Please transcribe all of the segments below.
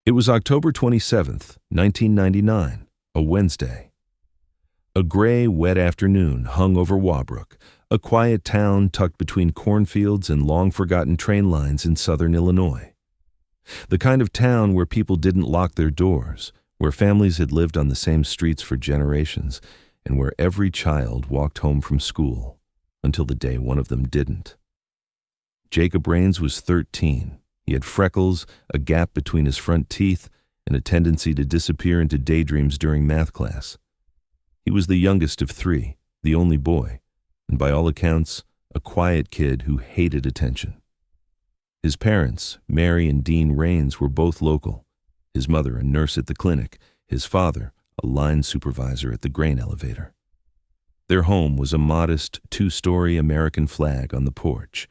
It was October 27th, 1999, a Wednesday. A gray, wet afternoon hung over Wabrook, a quiet town tucked between cornfields and long-forgotten train lines in southern Illinois. The kind of town where people didn't lock their doors, where families had lived on the same streets for generations, and where every child walked home from school until the day one of them didn't. Jacob Rains was 13. He had freckles, a gap between his front teeth, and a tendency to disappear into daydreams during math class. He was the youngest of three, the only boy, and by all accounts, a quiet kid who hated attention. His parents, Mary and Dean Rains, were both local. His mother a nurse at the clinic, his father a line supervisor at the grain elevator. Their home was a modest, two-story American flag on the porch.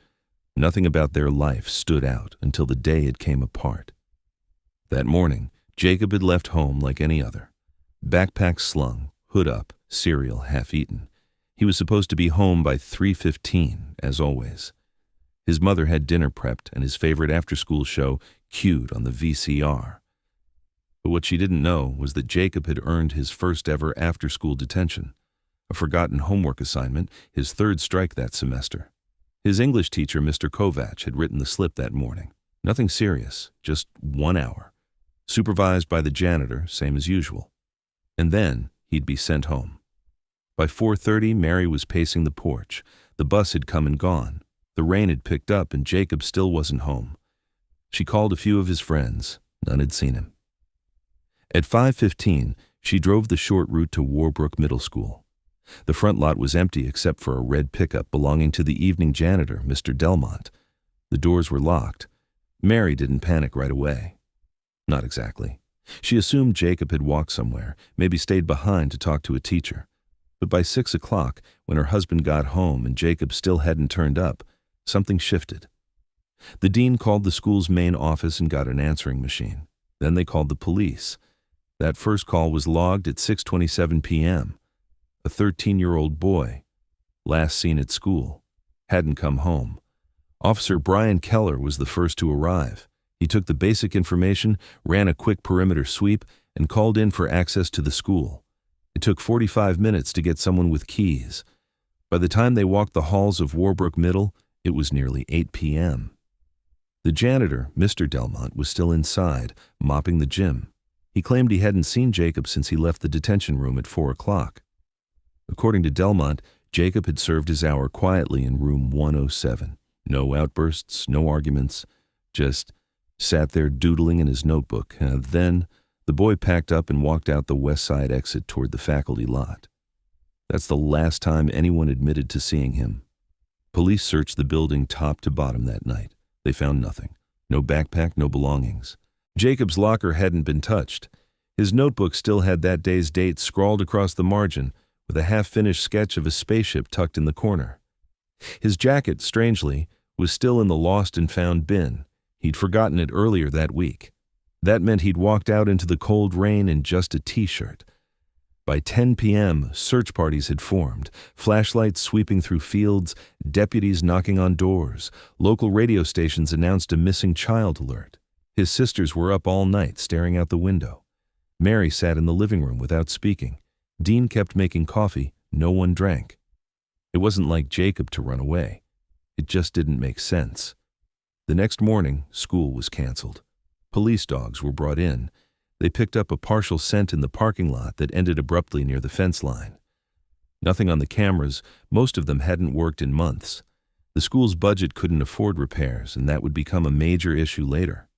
Nothing about their life stood out until the day it came apart. That morning, Jacob had left home like any other. Backpack slung, hood up, cereal half-eaten. He was supposed to be home by 3:15, as always. His mother had dinner prepped and his favorite after-school show cued on the VCR. But what she didn't know was that Jacob had earned his first-ever after-school detention, a forgotten homework assignment, his third strike that semester. His English teacher, Mr. Kovac, had written the slip that morning. Nothing serious, just 1 hour. Supervised by the janitor, same as usual. And then he'd be sent home. By 4:30, Mary was pacing the porch. The bus had come and gone. The rain had picked up and Jacob still wasn't home. She called a few of his friends. None had seen him. At 5:15, she drove the short route to Warbrook Middle School. The front lot was empty except for a red pickup belonging to the evening janitor, Mr. Delmont. The doors were locked. Mary didn't panic right away. Not exactly. She assumed Jacob had walked somewhere, maybe stayed behind to talk to a teacher. But by 6 o'clock, when her husband got home and Jacob still hadn't turned up, something shifted. The dean called the school's main office and got an answering machine. Then they called the police. That first call was logged at 6:27 p.m. A 13-year-old boy, last seen at school, hadn't come home. Officer Brian Keller was the first to arrive. He took the basic information, ran a quick perimeter sweep, and called in for access to the school. It took 45 minutes to get someone with keys. By the time they walked the halls of Warbrook Middle, it was nearly 8 p.m. The janitor, Mr. Delmont, was still inside, mopping the gym. He claimed he hadn't seen Jacob since he left the detention room at 4 o'clock. According to Delmont, Jacob had served his hour quietly in room 107. No outbursts, no arguments, just sat there doodling in his notebook. And then the boy packed up and walked out the west side exit toward the faculty lot. That's the last time anyone admitted to seeing him. Police searched the building top to bottom that night. They found nothing. No backpack, no belongings. Jacob's locker hadn't been touched. His notebook still had that day's date scrawled across the margin, with a half-finished sketch of a spaceship tucked in the corner. His jacket, strangely, was still in the lost and found bin. He'd forgotten it earlier that week. That meant he'd walked out into the cold rain in just a t-shirt. By 10 p.m., search parties had formed, flashlights sweeping through fields, deputies knocking on doors. Local radio stations announced a missing child alert. His sisters were up all night staring out the window. Mary sat in the living room without speaking. Dean kept making coffee. No one drank. It wasn't like Jacob to run away. It just didn't make sense. The next morning, school was canceled. Police dogs were brought in. They picked up a partial scent in the parking lot that ended abruptly near the fence line. Nothing on the cameras. Most of them hadn't worked in months. The school's budget couldn't afford repairs, and that would become a major issue later.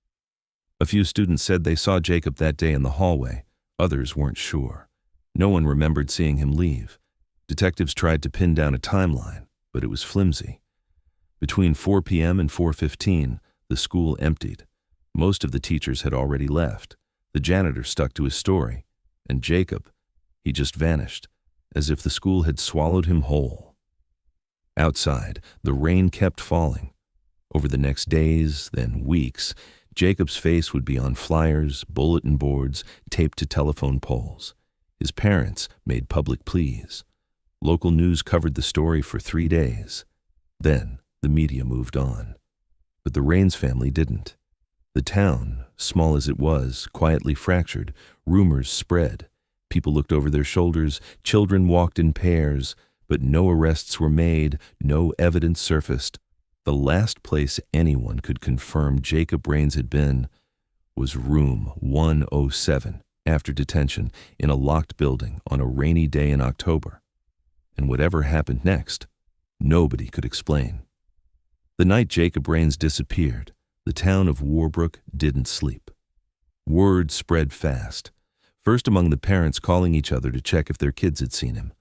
A few students said they saw Jacob that day in the hallway. Others weren't sure. No one remembered seeing him leave. Detectives tried to pin down a timeline, but it was flimsy. Between 4 p.m. and 4:15, the school emptied. Most of the teachers had already left. The janitor stuck to his story. And Jacob, he just vanished, as if the school had swallowed him whole. Outside, the rain kept falling. Over the next days, then weeks, Jacob's face would be on flyers, bulletin boards, taped to telephone poles. His parents made public pleas. Local news covered the story for 3 days. Then the media moved on. But the Rains family didn't. The town, small as it was, quietly fractured. Rumors spread. People looked over their shoulders, children walked in pairs, but no arrests were made, no evidence surfaced. The last place anyone could confirm Jacob Rains had been was room 107 after detention in a locked building on a rainy day in October. And whatever happened next, nobody could explain. The night Jacob Rains disappeared, the town of Warbrook didn't sleep. Word spread fast, first among the parents calling each other to check if their kids had seen him,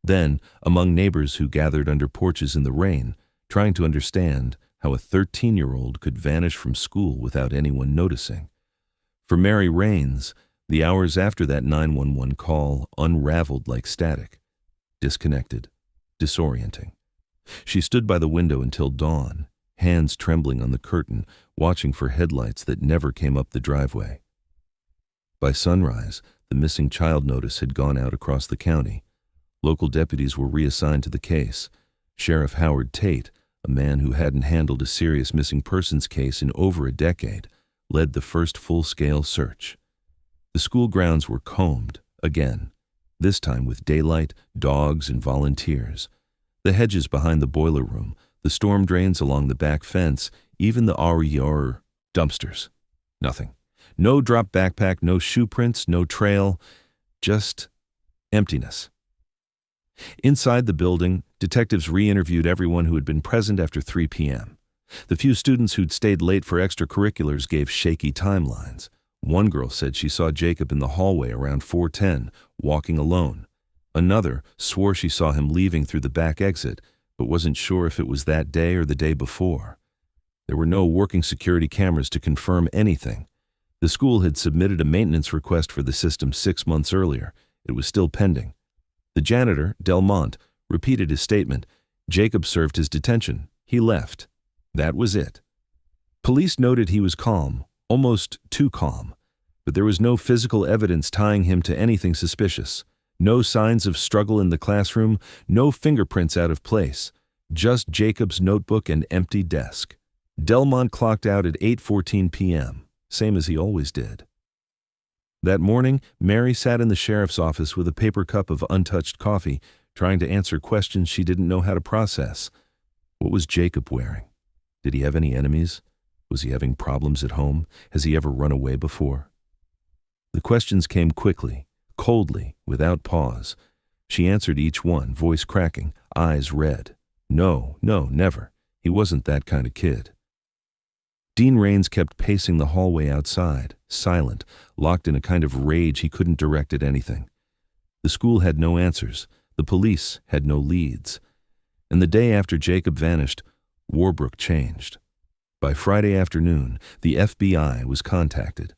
then among neighbors who gathered under porches in the rain, trying to understand how a 13-year-old could vanish from school without anyone noticing. For Mary Rains, the hours after that 911 call unraveled like static, disconnected, disorienting. She stood by the window until dawn, hands trembling on the curtain, watching for headlights that never came up the driveway. By sunrise, the missing child notice had gone out across the county. Local deputies were reassigned to the case. Sheriff Howard Tate, a man who hadn't handled a serious missing persons case in over a decade, led the first full-scale search. The school grounds were combed, again, this time with daylight, dogs, and volunteers. The hedges behind the boiler room, the storm drains along the back fence, even the RER dumpsters. Nothing. No dropped backpack, no shoe prints, no trail, just emptiness. Inside the building, detectives re-interviewed everyone who had been present after 3 p.m. The few students who'd stayed late for extracurriculars gave shaky timelines. One girl said she saw Jacob in the hallway around 4:10, walking alone. Another swore she saw him leaving through the back exit, but wasn't sure if it was that day or the day before. There were no working security cameras to confirm anything. The school had submitted a maintenance request for the system 6 months earlier. It was still pending. The janitor, Delmont, repeated his statement. Jacob served his detention. He left. That was it. Police noted he was calm, almost too calm, but there was no physical evidence tying him to anything suspicious. No signs of struggle in the classroom, no fingerprints out of place, just Jacob's notebook and empty desk. Delmont clocked out at 8:14 p.m., same as he always did. That morning, Mary sat in the sheriff's office with a paper cup of untouched coffee, trying to answer questions she didn't know how to process. What was Jacob wearing? Did he have any enemies? Was he having problems at home? Has he ever run away before? The questions came quickly, coldly, without pause. She answered each one, voice cracking, eyes red. No, never. He wasn't that kind of kid. Dean Rains kept pacing the hallway outside, silent, locked in a kind of rage he couldn't direct at anything. The school had no answers. The police had no leads. And the day after Jacob vanished, Warbrook changed. By Friday afternoon, the FBI was contacted.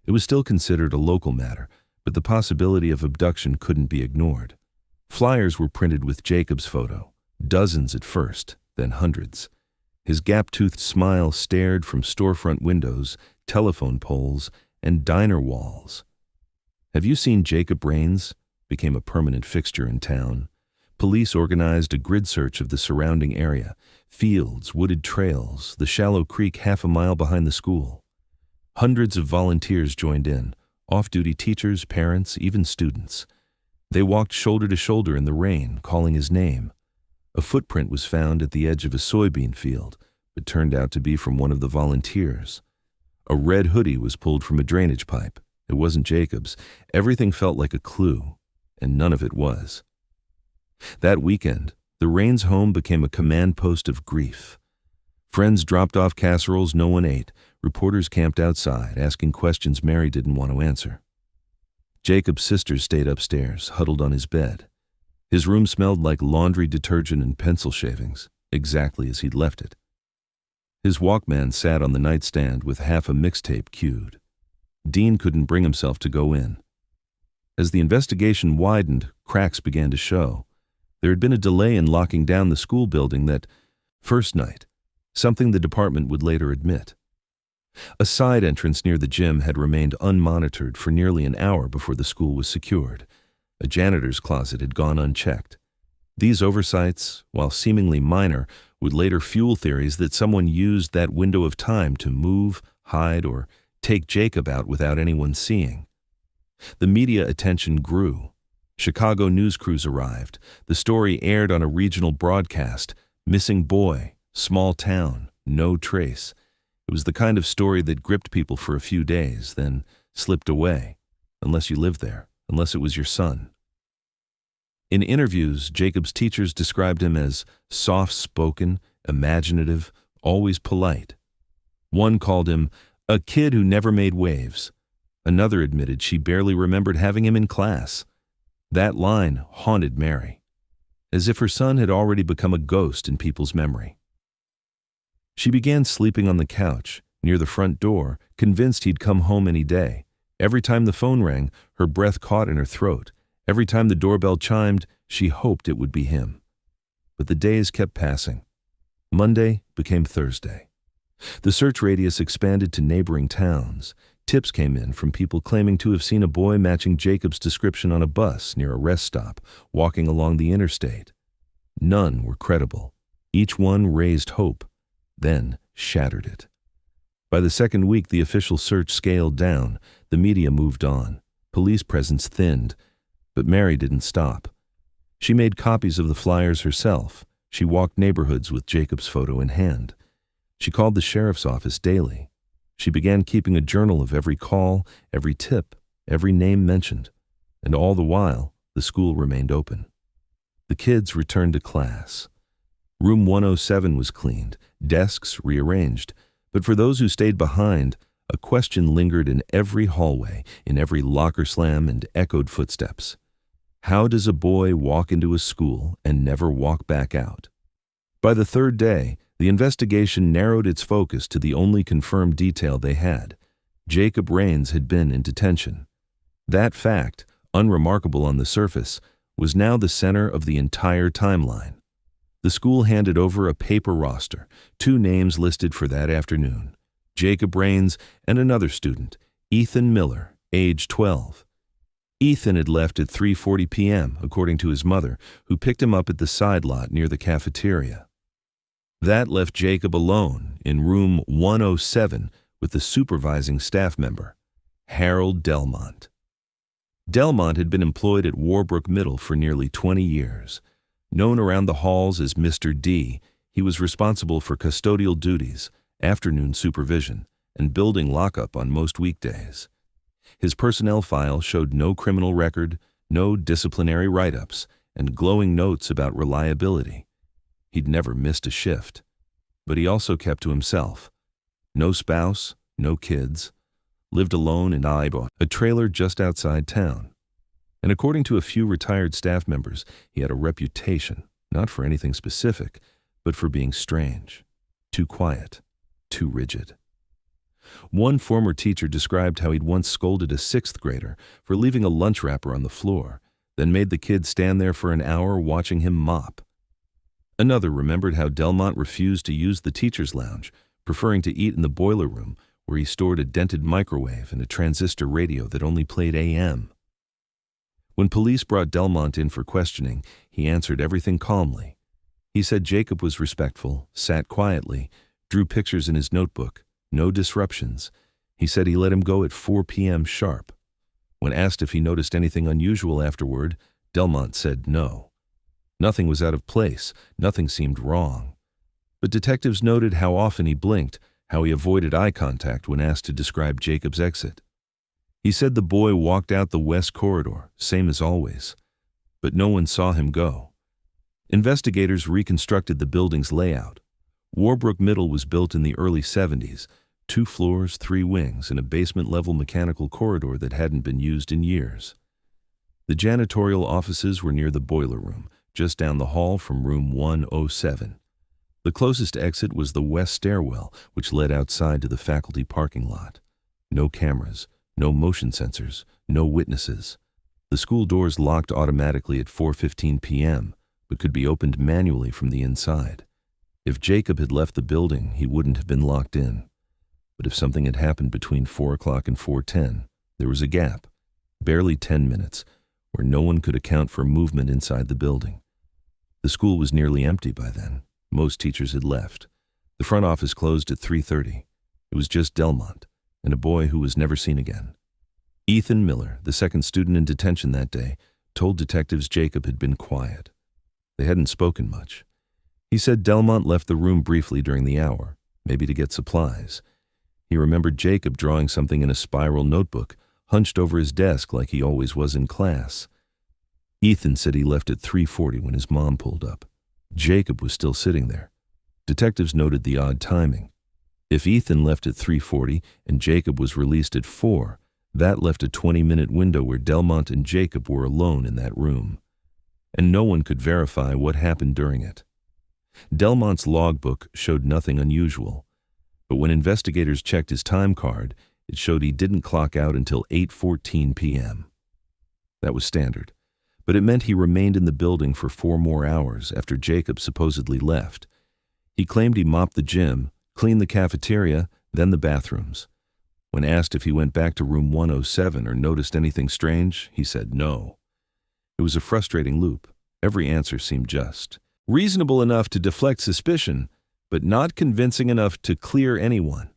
It was still considered a local matter, but the possibility of abduction couldn't be ignored. Flyers were printed with Jacob's photo, dozens at first, then hundreds. His gap-toothed smile stared from storefront windows, telephone poles, and diner walls. "Have you seen Jacob Rains?" became a permanent fixture in town. Police organized a grid search of the surrounding area, fields, wooded trails, the shallow creek half a mile behind the school. Hundreds of volunteers joined in, off-duty teachers, parents, even students. They walked shoulder to shoulder in the rain, calling his name. A footprint was found at the edge of a soybean field, but turned out to be from one of the volunteers. A red hoodie was pulled from a drainage pipe. It wasn't Jacob's. Everything felt like a clue, and none of it was. That weekend, the Rains home became a command post of grief. Friends dropped off casseroles no one ate. Reporters camped outside, asking questions Mary didn't want to answer. Jacob's sisters stayed upstairs, huddled on his bed. His room smelled like laundry detergent and pencil shavings, exactly as he'd left it. His Walkman sat on the nightstand with half a mixtape cued. Dean couldn't bring himself to go in. As the investigation widened, cracks began to show. There had been a delay in locking down the school building that first night, something the department would later admit. A side entrance near the gym had remained unmonitored for nearly an hour before the school was secured. A janitor's closet had gone unchecked. These oversights, while seemingly minor, would later fuel theories that someone used that window of time to move, hide, or take Jacob out without anyone seeing. The media attention grew. Chicago news crews arrived. The story aired on a regional broadcast. Missing boy, small town, no trace. It was the kind of story that gripped people for a few days, then slipped away, unless you lived there, unless it was your son. In interviews, Jacob's teachers described him as soft-spoken, imaginative, always polite. One called him a kid who never made waves. Another admitted she barely remembered having him in class. That line haunted Mary, as if her son had already become a ghost in people's memory. She began sleeping on the couch, near the front door, convinced he'd come home any day. Every time the phone rang, her breath caught in her throat. Every time the doorbell chimed, she hoped it would be him. But the days kept passing. Monday became Thursday. The search radius expanded to neighboring towns. Tips came in from people claiming to have seen a boy matching Jacob's description on a bus near a rest stop, walking along the interstate. None were credible. Each one raised hope, then shattered it. By the second week, the official search scaled down. The media moved on. Police presence thinned. But Mary didn't stop. She made copies of the flyers herself. She walked neighborhoods with Jacob's photo in hand. She called the sheriff's office daily. She began keeping a journal of every call, every tip, every name mentioned. And all the while, the school remained open. The kids returned to class. Room 107 was cleaned, desks rearranged. But for those who stayed behind, a question lingered in every hallway, in every locker slam, and echoed footsteps. How does a boy walk into a school and never walk back out? By the third day, the investigation narrowed its focus to the only confirmed detail they had. Jacob Rains had been in detention. That fact, unremarkable on the surface, was now the center of the entire timeline. The school handed over a paper roster, 2 names listed for that afternoon: Jacob Rains and another student, Ethan Miller, age 12. Ethan had left at 3:40 p.m., according to his mother, who picked him up at the side lot near the cafeteria. That left Jacob alone in room 107 with the supervising staff member, Harold Delmont. Delmont had been employed at Warbrook Middle for nearly 20 years. Known around the halls as Mr. D, he was responsible for custodial duties, afternoon supervision, and building lockup on most weekdays. His personnel file showed no criminal record, no disciplinary write-ups, and glowing notes about reliability. He'd never missed a shift. But he also kept to himself. No spouse, no kids. Lived alone in Ibo, a trailer just outside town. And according to a few retired staff members, he had a reputation, not for anything specific, but for being strange, too quiet, too rigid. One former teacher described how he'd once scolded a 6th grader for leaving a lunch wrapper on the floor, then made the kid stand there for an hour watching him mop. Another remembered how Delmont refused to use the teacher's lounge, preferring to eat in the boiler room, where he stored a dented microwave and a transistor radio that only played AM. When police brought Delmont in for questioning, he answered everything calmly. He said Jacob was respectful, sat quietly, drew pictures in his notebook, no disruptions. He said he let him go at 4 p.m. sharp. When asked if he noticed anything unusual afterward, Delmont said no. Nothing was out of place, nothing seemed wrong. But detectives noted how often he blinked, how he avoided eye contact when asked to describe Jacob's exit. He said the boy walked out the west corridor, same as always, but no one saw him go. Investigators reconstructed the building's layout. Warbrook Middle was built in the early 70s, 2 floors, 3 wings, and a basement-level mechanical corridor that hadn't been used in years. The janitorial offices were near the boiler room, just down the hall from room 107. The closest exit was the west stairwell, which led outside to the faculty parking lot. No cameras, no motion sensors, no witnesses. The school doors locked automatically at 4:15 p.m., but could be opened manually from the inside. If Jacob had left the building, he wouldn't have been locked in. But if something had happened between 4 o'clock and 4:10, there was a gap, barely 10 minutes, where no one could account for movement inside the building. The school was nearly empty by then. Most teachers had left. The front office closed at 3:30. It was just Delmont and a boy who was never seen again. Ethan Miller, the second student in detention that day, told detectives Jacob had been quiet. They hadn't spoken much. He said Delmont left the room briefly during the hour, maybe to get supplies. He remembered Jacob drawing something in a spiral notebook, hunched over his desk like he always was in class. Ethan said he left at 3:40 when his mom pulled up. Jacob was still sitting there. Detectives noted the odd timing. If Ethan left at 3:40 and Jacob was released at 4, that left a 20-minute window where Delmont and Jacob were alone in that room. And no one could verify what happened during it. Delmont's logbook showed nothing unusual, but when investigators checked his time card, it showed he didn't clock out until 8:14 p.m. That was standard, but it meant he remained in the building for 4 more hours after Jacob supposedly left. He claimed he mopped the gym, cleaned the cafeteria, then the bathrooms. When asked if he went back to room 107 or noticed anything strange, he said no. It was a frustrating loop. Every answer seemed just. Reasonable enough to deflect suspicion, but not convincing enough to clear anyone.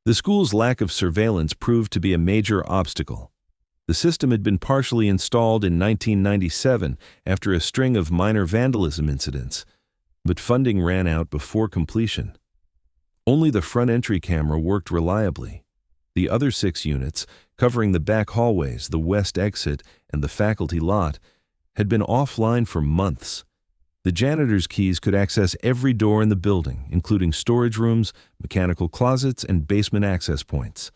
The school's lack of surveillance proved to be a major obstacle. The system had been partially installed in 1997 after a string of minor vandalism incidents, but funding ran out before completion. Only the front entry camera worked reliably. The other 6 units, covering the back hallways, the west exit, and the faculty lot, had been offline for months. The janitor's keys could access every door in the building, including storage rooms, mechanical closets, and basement access points.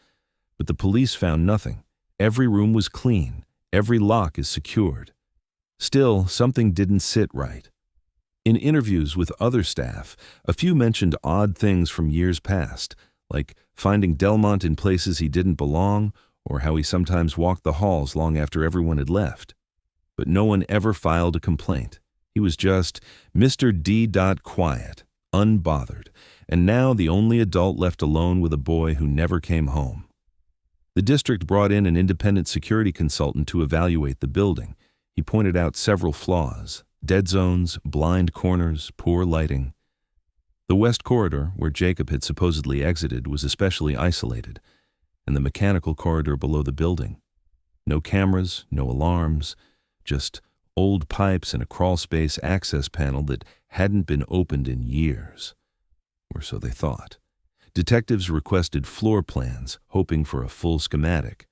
But the police found nothing. Every room was clean. Every lock is secured. Still, something didn't sit right. In interviews with other staff, a few mentioned odd things from years past, like finding Delmont in places he didn't belong, or how he sometimes walked the halls long after everyone had left. But no one ever filed a complaint. He was just Mr. D. Quiet, unbothered, and now the only adult left alone with a boy who never came home. The district brought in an independent security consultant to evaluate the building. He pointed out several flaws: dead zones, blind corners, poor lighting. The west corridor, where Jacob had supposedly exited, was especially isolated, and the mechanical corridor below the building. No cameras, no alarms, just old pipes and a crawlspace access panel that hadn't been opened in years. Or so they thought. Detectives requested floor plans, hoping for a full schematic.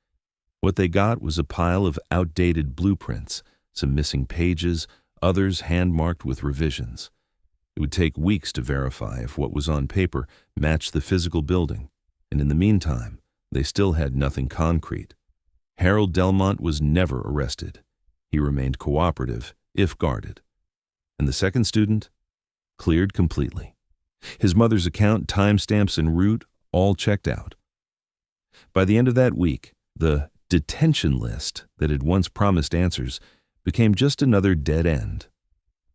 What they got was a pile of outdated blueprints, some missing pages, others hand-marked with revisions. It would take weeks to verify if what was on paper matched the physical building, and in the meantime, they still had nothing concrete. Harold Delmont was never arrested. He remained cooperative, if guarded. And the second student? Cleared completely. His mother's account, timestamps, and route all checked out. By the end of that week, the detention list that had once promised answers became just another dead end.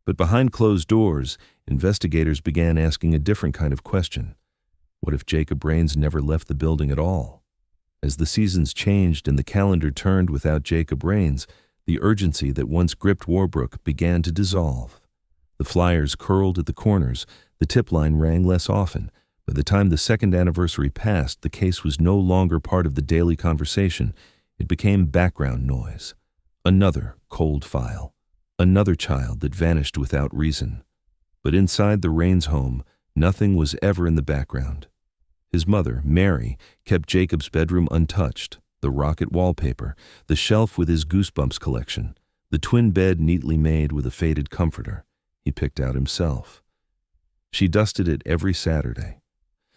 But behind closed doors, investigators began asking a different kind of question. What if Jacob Raines never left the building at all? As the seasons changed and the calendar turned without Jacob Raines, the urgency that once gripped Warbrook began to dissolve. The flyers curled at the corners, the tip line rang less often. By the time the second anniversary passed, the case was no longer part of the daily conversation. It became background noise. Another cold file. Another child that vanished without reason. But inside the Raines home, nothing was ever in the background. His mother, Mary, kept Jacob's bedroom untouched. The rocket wallpaper, the shelf with his Goosebumps collection, the twin bed neatly made with a faded comforter he picked out himself. She dusted it every Saturday.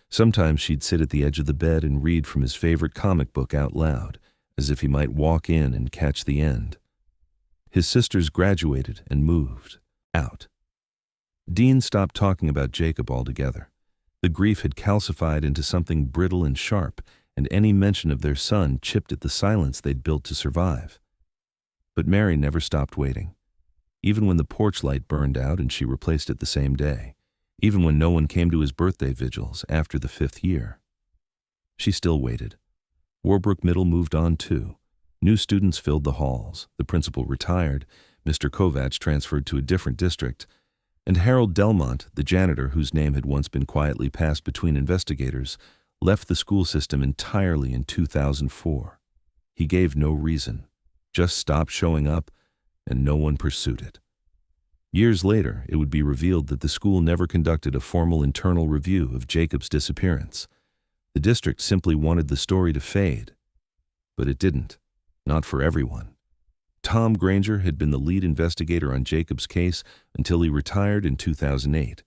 Sometimes she'd sit at the edge of the bed and read from his favorite comic book out loud, as if he might walk in and catch the end. His sisters graduated and moved out. Dean stopped talking about Jacob altogether. The grief had calcified into something brittle and sharp, and any mention of their son chipped at the silence they'd built to survive. But Mary never stopped waiting. Even when the porch light burned out and she replaced it the same day. Even when no one came to his birthday vigils after the 5th year. She still waited. Warbrook Middle moved on too. New students filled the halls. The principal retired. Mr. Kovacs transferred to a different district. And Harold Delmont, the janitor whose name had once been quietly passed between investigators, left the school system entirely in 2004. He gave no reason, just stopped showing up, and no one pursued it. Years later, it would be revealed that the school never conducted a formal internal review of Jacob's disappearance. The district simply wanted the story to fade. But it didn't, not for everyone. Tom Granger had been the lead investigator on Jacob's case until he retired in 2008.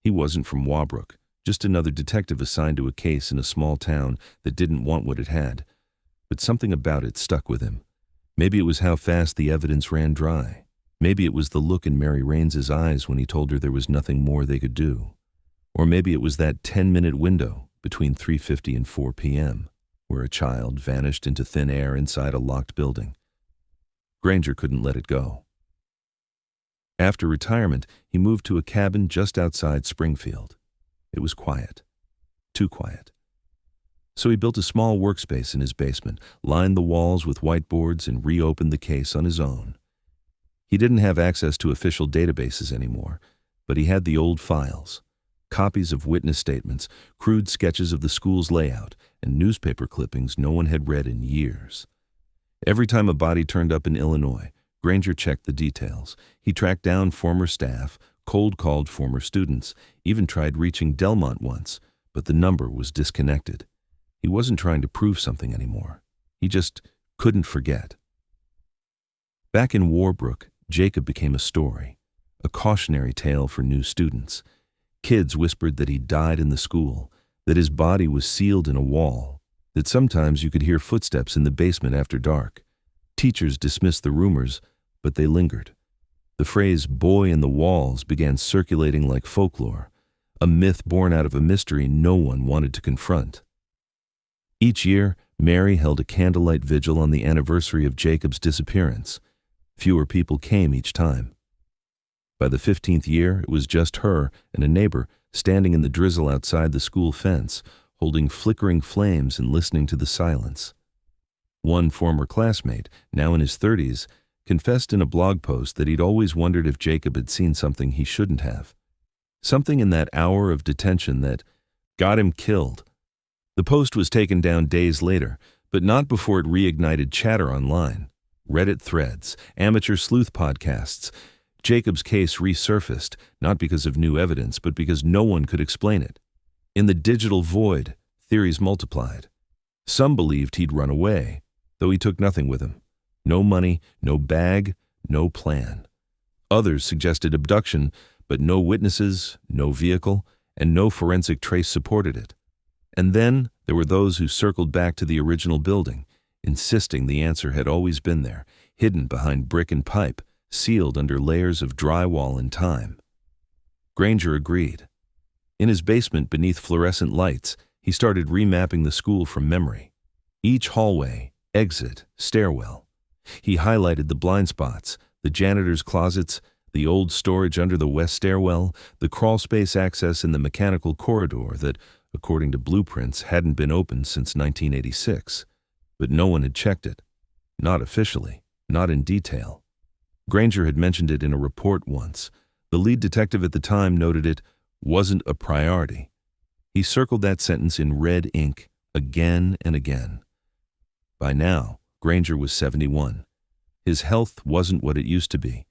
He wasn't from Wabrook, just another detective assigned to a case in a small town that didn't want what it had. But something about it stuck with him. Maybe it was how fast the evidence ran dry. Maybe it was the look in Mary Raines's eyes when he told her there was nothing more they could do. Or maybe it was that 10-minute window between 3:50 and 4 p.m., where a child vanished into thin air inside a locked building. Granger couldn't let it go. After retirement, he moved to a cabin just outside Springfield. It was quiet. Too quiet. So he built a small workspace in his basement, lined the walls with whiteboards, and reopened the case on his own. He didn't have access to official databases anymore, but he had the old files, copies of witness statements, crude sketches of the school's layout, and newspaper clippings no one had read in years. Every time a body turned up in Illinois, Granger checked the details. He tracked down former staff, cold-called former students, even tried reaching Delmont once, but the number was disconnected. He wasn't trying to prove something anymore. He just couldn't forget. Back in Warbrook, Jacob became a story, a cautionary tale for new students. Kids whispered that he died in the school, that his body was sealed in a wall, that sometimes you could hear footsteps in the basement after dark. Teachers dismissed the rumors, but they lingered. The phrase "boy in the walls" began circulating like folklore, a myth born out of a mystery no one wanted to confront. Each year, Mary held a candlelight vigil on the anniversary of Jacob's disappearance. Fewer people came each time. By the 15th year, it was just her and a neighbor standing in the drizzle outside the school fence, holding flickering flames and listening to the silence. One former classmate, now in his 30s, confessed in a blog post that he'd always wondered if Jacob had seen something he shouldn't have. Something in that hour of detention that got him killed. The post was taken down days later, but not before it reignited chatter online. Reddit threads, amateur sleuth podcasts. Jacob's case resurfaced, not because of new evidence, but because no one could explain it. In the digital void, theories multiplied. Some believed he'd run away, though he took nothing with him. No money, no bag, no plan. Others suggested abduction, but no witnesses, no vehicle, and no forensic trace supported it. And then there were those who circled back to the original building, insisting the answer had always been there, hidden behind brick and pipe, sealed under layers of drywall and time. Granger agreed. In his basement beneath fluorescent lights, he started remapping the school from memory. Each hallway, exit, stairwell. He highlighted the blind spots, the janitor's closets, the old storage under the west stairwell, the crawlspace access in the mechanical corridor that, according to blueprints, hadn't been opened since 1986. But no one had checked it. Not officially, not in detail. Granger had mentioned it in a report once. The lead detective at the time noted it wasn't a priority. He circled that sentence in red ink again and again. By now, Granger was 71. His health wasn't what it used to be.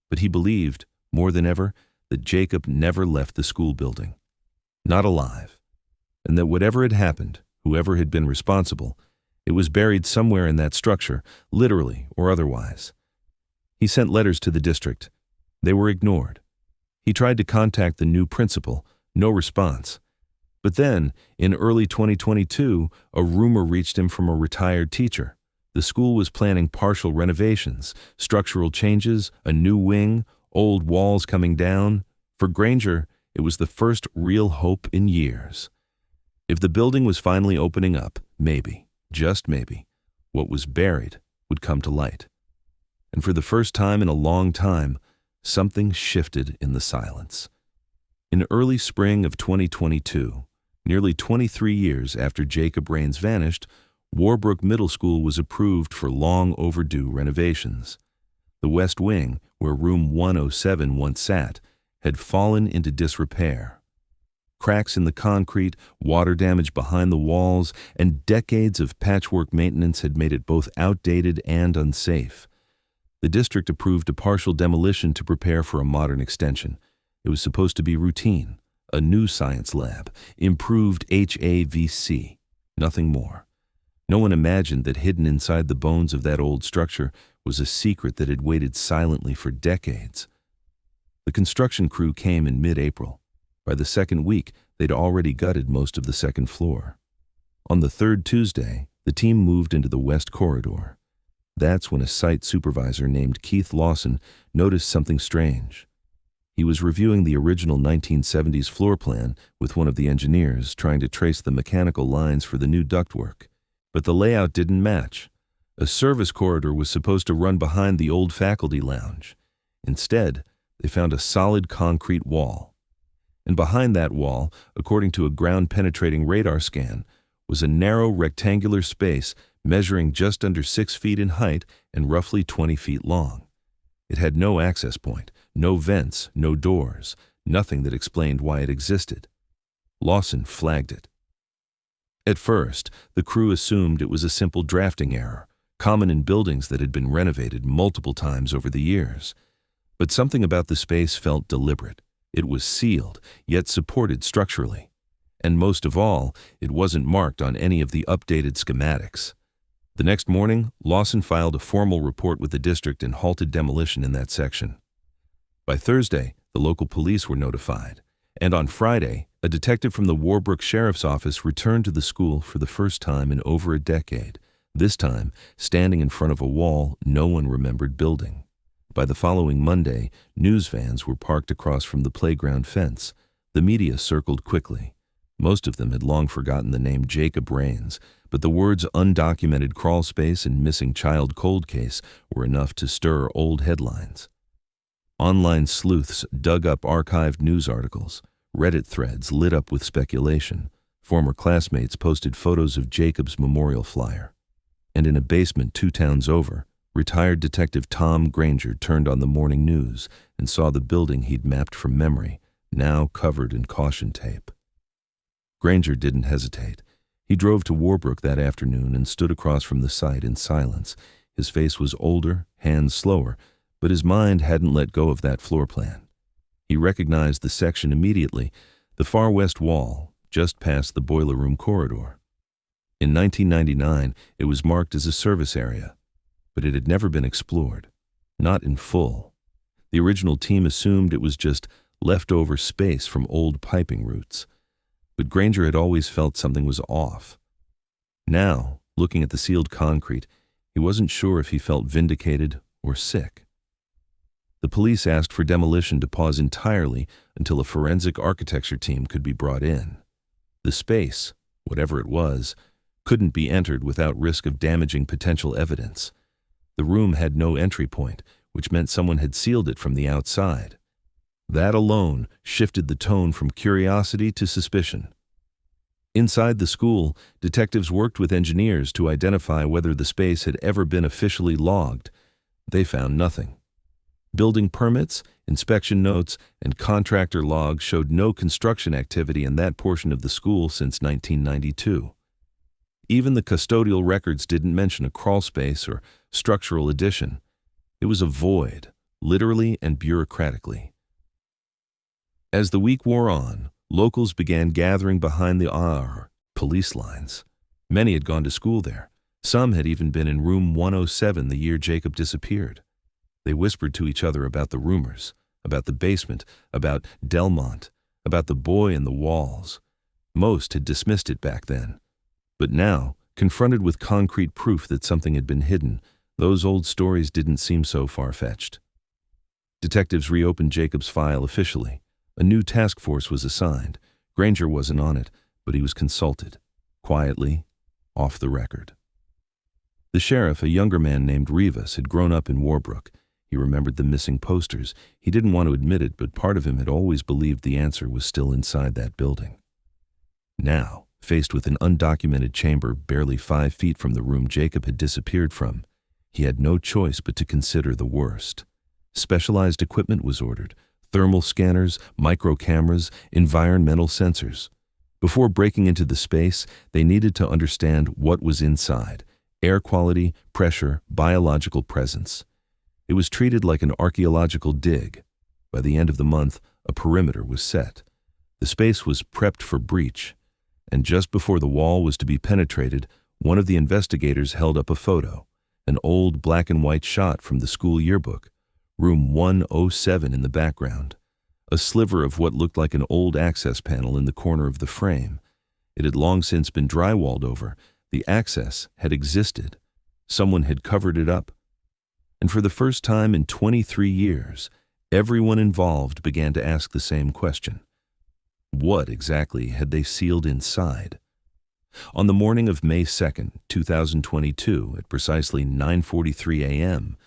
But he believed, more than ever, that Jacob never left the school building. Not alive. And that whatever had happened, whoever had been responsible, it was buried somewhere in that structure, literally or otherwise. He sent letters to the district. They were ignored. He tried to contact the new principal. No response. But then, in early 2022, a rumor reached him from a retired teacher. The school was planning partial renovations, structural changes, a new wing, old walls coming down. For Granger, it was the first real hope in years. If the building was finally opening up, maybe, just maybe, what was buried would come to light. And for the first time in a long time, something shifted in the silence. In early spring of 2022, nearly 23 years after Jacob Raines vanished, Warbrook Middle School was approved for long overdue renovations. The West Wing, where room 107 once sat, had fallen into disrepair. cracks in the concrete, water damage behind the walls, and decades of patchwork maintenance had made it both outdated and unsafe. The district approved a partial demolition to prepare for a modern extension. It was supposed to be routine, a new science lab, improved HAVC, nothing more. No one imagined that hidden inside the bones of that old structure was a secret that had waited silently for decades. The construction crew came in mid-April. By the second week, they'd already gutted most of the second floor. On the third Tuesday, the team moved into the west corridor. That's when a site supervisor named Keith Lawson noticed something strange. He was reviewing the original 1970s floor plan with one of the engineers, trying to trace the mechanical lines for the new ductwork. But the layout didn't match. A service corridor was supposed to run behind the old faculty lounge. Instead, they found a solid concrete wall. And behind that wall, according to a ground-penetrating radar scan, was a narrow rectangular space measuring just under 6 feet in height and roughly 20 feet long. It had no access point, no vents, no doors, nothing that explained why it existed. Lawson flagged it. At first, the crew assumed it was a simple drafting error, common in buildings that had been renovated multiple times over the years. But something about the space felt deliberate. It was sealed, yet supported structurally. And most of all, it wasn't marked on any of the updated schematics. The next morning, Lawson filed a formal report with the district and halted demolition in that section. By Thursday, the local police were notified. And on Friday, a detective from the Warbrook Sheriff's Office returned to the school for the first time in over a decade, this time standing in front of a wall no one remembered building. By the following Monday, news vans were parked across from the playground fence. The media circled quickly. Most of them had long forgotten the name Jacob Rains, but the words undocumented crawlspace and missing child cold case were enough to stir old headlines. Online sleuths dug up archived news articles. Reddit threads lit up with speculation. Former classmates posted photos of Jacob's memorial flyer. And in a basement 2 towns over, retired Detective Tom Granger turned on the morning news and saw the building he'd mapped from memory, now covered in caution tape. Granger didn't hesitate. He drove to Warbrook that afternoon and stood across from the site in silence. His face was older, hands slower, but his mind hadn't let go of that floor plan. He recognized the section immediately, the far west wall, just past the boiler room corridor. In 1999, it was marked as a service area, but it had never been explored, not in full. The original team assumed it was just leftover space from old piping routes. But Granger had always felt something was off. Now, looking at the sealed concrete, he wasn't sure if he felt vindicated or sick. The police asked for demolition to pause entirely until a forensic architecture team could be brought in. The space, whatever it was, couldn't be entered without risk of damaging potential evidence. The room had no entry point, which meant someone had sealed it from the outside. That alone shifted the tone from curiosity to suspicion. Inside the school, detectives worked with engineers to identify whether the space had ever been officially logged. They found nothing. Building permits, inspection notes, and contractor logs showed no construction activity in that portion of the school since 1992. Even the custodial records didn't mention a crawlspace or structural addition. It was a void, literally and bureaucratically. As the week wore on, locals began gathering behind the police lines. Many had gone to school there. Some had even been in room 107 the year Jacob disappeared. They whispered to each other about the rumors, about the basement, about Delmont, about the boy in the walls. Most had dismissed it back then. But now, confronted with concrete proof that something had been hidden, those old stories didn't seem so far-fetched. Detectives reopened Jacob's file officially. A new task force was assigned. Granger wasn't on it, but he was consulted, quietly, off the record. The sheriff, a younger man named Rivas, had grown up in Warbrook. He remembered the missing posters. He didn't want to admit it, but part of him had always believed the answer was still inside that building. Now, faced with an undocumented chamber barely 5 feet from the room Jacob had disappeared from, he had no choice but to consider the worst. Specialized equipment was ordered, thermal scanners, micro cameras, environmental sensors. Before breaking into the space, they needed to understand what was inside: air quality, pressure, biological presence. It was treated like an archaeological dig. By the end of the month, a perimeter was set. The space was prepped for breach, and just before the wall was to be penetrated, one of the investigators held up a photo, an old black and white shot from the school yearbook, room 107 in the background. A sliver of what looked like an old access panel in the corner of the frame. It had long since been drywalled over. The access had existed. Someone had covered it up. And for the first time in 23 years, everyone involved began to ask the same question. What exactly had they sealed inside? On the morning of May 2nd, 2022, at precisely 9:43 a.m.,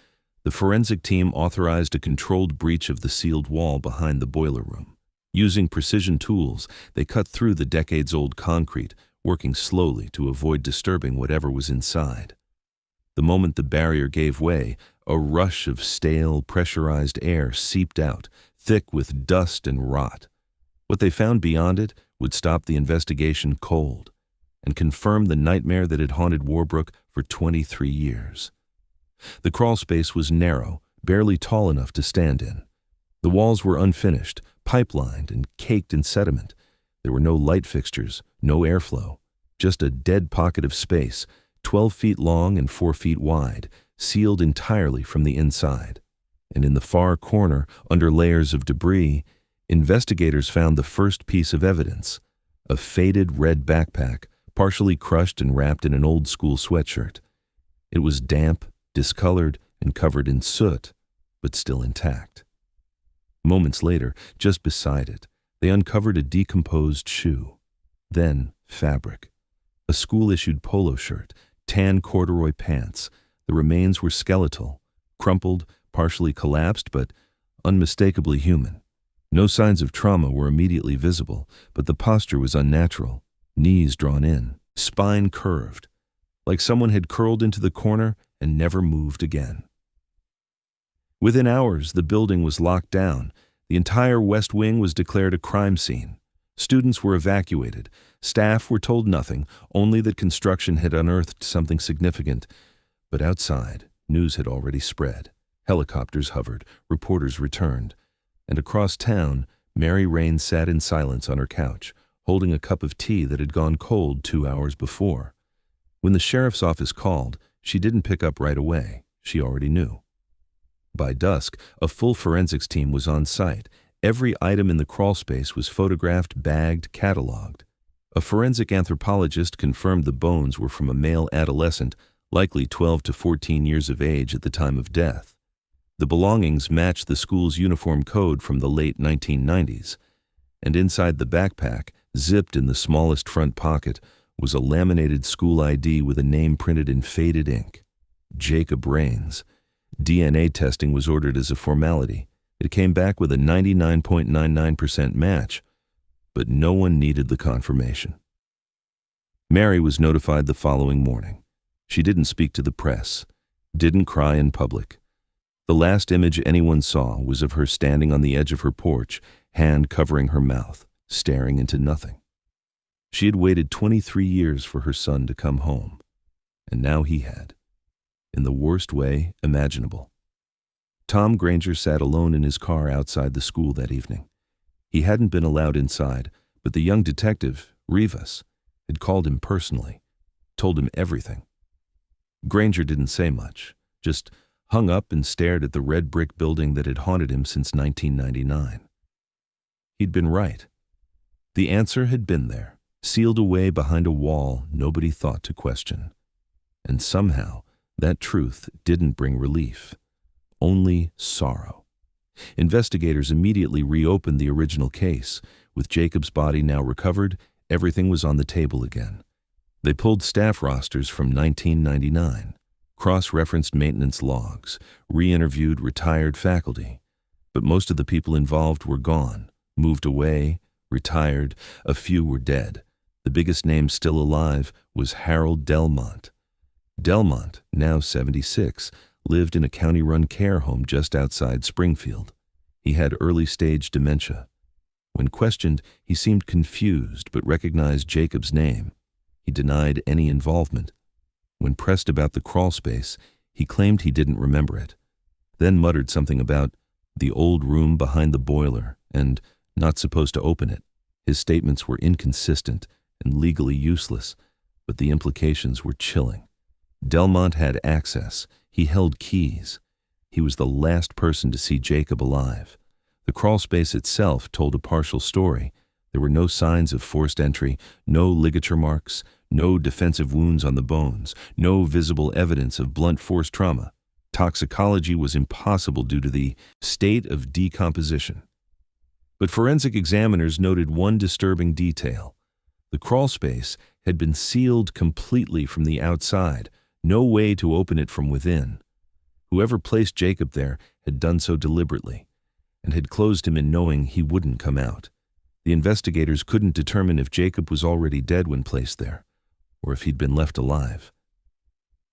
the forensic team authorized a controlled breach of the sealed wall behind the boiler room. Using precision tools, they cut through the decades-old concrete, working slowly to avoid disturbing whatever was inside. The moment the barrier gave way, a rush of stale, pressurized air seeped out, thick with dust and rot. What they found beyond it would stop the investigation cold and confirm the nightmare that had haunted Warbrook for 23 years. The crawlspace was narrow, barely tall enough to stand in. The walls were unfinished, pipelined, and caked in sediment. There were no light fixtures, no airflow, just a dead pocket of space, 12 feet long and 4 feet wide, sealed entirely from the inside. And in the far corner, under layers of debris, investigators found the first piece of evidence: a faded red backpack, partially crushed and wrapped in an old school sweatshirt. It was damp, discolored, and covered in soot, but still intact. Moments later, just beside it, they uncovered a decomposed shoe. Then fabric. A school-issued polo shirt, tan corduroy pants. The remains were skeletal, crumpled, partially collapsed, but unmistakably human. No signs of trauma were immediately visible, but the posture was unnatural. Knees drawn in, spine curved, like someone had curled into the corner and never moved again. Within hours, the building was locked down. The entire West Wing was declared a crime scene. Students were evacuated. Staff were told nothing, only that construction had unearthed something significant. But outside, news had already spread. Helicopters hovered, reporters returned. And across town, Mary Rain sat in silence on her couch, holding a cup of tea that had gone cold 2 hours before. When the sheriff's office called, she didn't pick up right away. She already knew. By dusk, a full forensics team was on site. Every item in the crawlspace was photographed, bagged, cataloged. A forensic anthropologist confirmed the bones were from a male adolescent, likely 12 to 14 years of age at the time of death. The belongings matched the school's uniform code from the late 1990s. And inside the backpack, zipped in the smallest front pocket, was a laminated school ID with a name printed in faded ink: Jacob Rains. DNA testing was ordered as a formality. It came back with a 99.99% match, but no one needed the confirmation. Mary was notified the following morning. She didn't speak to the press, didn't cry in public. The last image anyone saw was of her standing on the edge of her porch, hand covering her mouth, staring into nothing. She had waited 23 years for her son to come home, and now he had, in the worst way imaginable. Tom Granger sat alone in his car outside the school that evening. He hadn't been allowed inside, but the young detective, Rivas, had called him personally, told him everything. Granger didn't say much, just hung up and stared at the red brick building that had haunted him since 1999. He'd been right. The answer had been there, sealed away behind a wall nobody thought to question. And somehow, that truth didn't bring relief, only sorrow. Investigators immediately reopened the original case. With Jacob's body now recovered, everything was on the table again. They pulled staff rosters from 1999, cross-referenced maintenance logs, re-interviewed retired faculty. But most of the people involved were gone, moved away, retired. A few were dead. The biggest name still alive was Harold Delmont. Delmont, now 76, lived in a county-run care home just outside Springfield. He had early-stage dementia. When questioned, he seemed confused but recognized Jacob's name. He denied any involvement. When pressed about the crawlspace, he claimed he didn't remember it, then muttered something about the old room behind the boiler and not supposed to open it. His statements were inconsistent and legally useless, but the implications were chilling. Delmont had access. He held keys. He was the last person to see Jacob alive. The crawlspace itself told a partial story. There were no signs of forced entry, no ligature marks, no defensive wounds on the bones, no visible evidence of blunt force trauma. Toxicology was impossible due to the state of decomposition. But forensic examiners noted one disturbing detail. The crawlspace had been sealed completely from the outside, no way to open it from within. Whoever placed Jacob there had done so deliberately, and had closed him in knowing he wouldn't come out. The investigators couldn't determine if Jacob was already dead when placed there, or if he'd been left alive.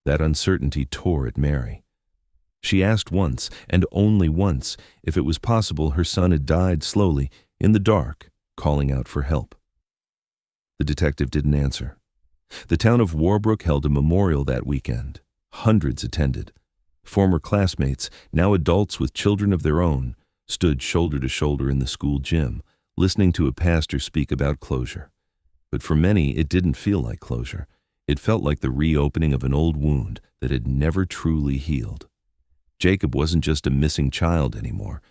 That uncertainty tore at Mary. She asked once, and only once, if it was possible her son had died slowly, in the dark, calling out for help. The detective didn't answer. The town of Warbrook held a memorial that weekend. Hundreds attended. Former classmates, now adults with children of their own, stood shoulder to shoulder in the school gym, listening to a pastor speak about closure. But for many, it didn't feel like closure. It felt like the reopening of an old wound that had never truly healed. Jacob wasn't just a missing child anymore.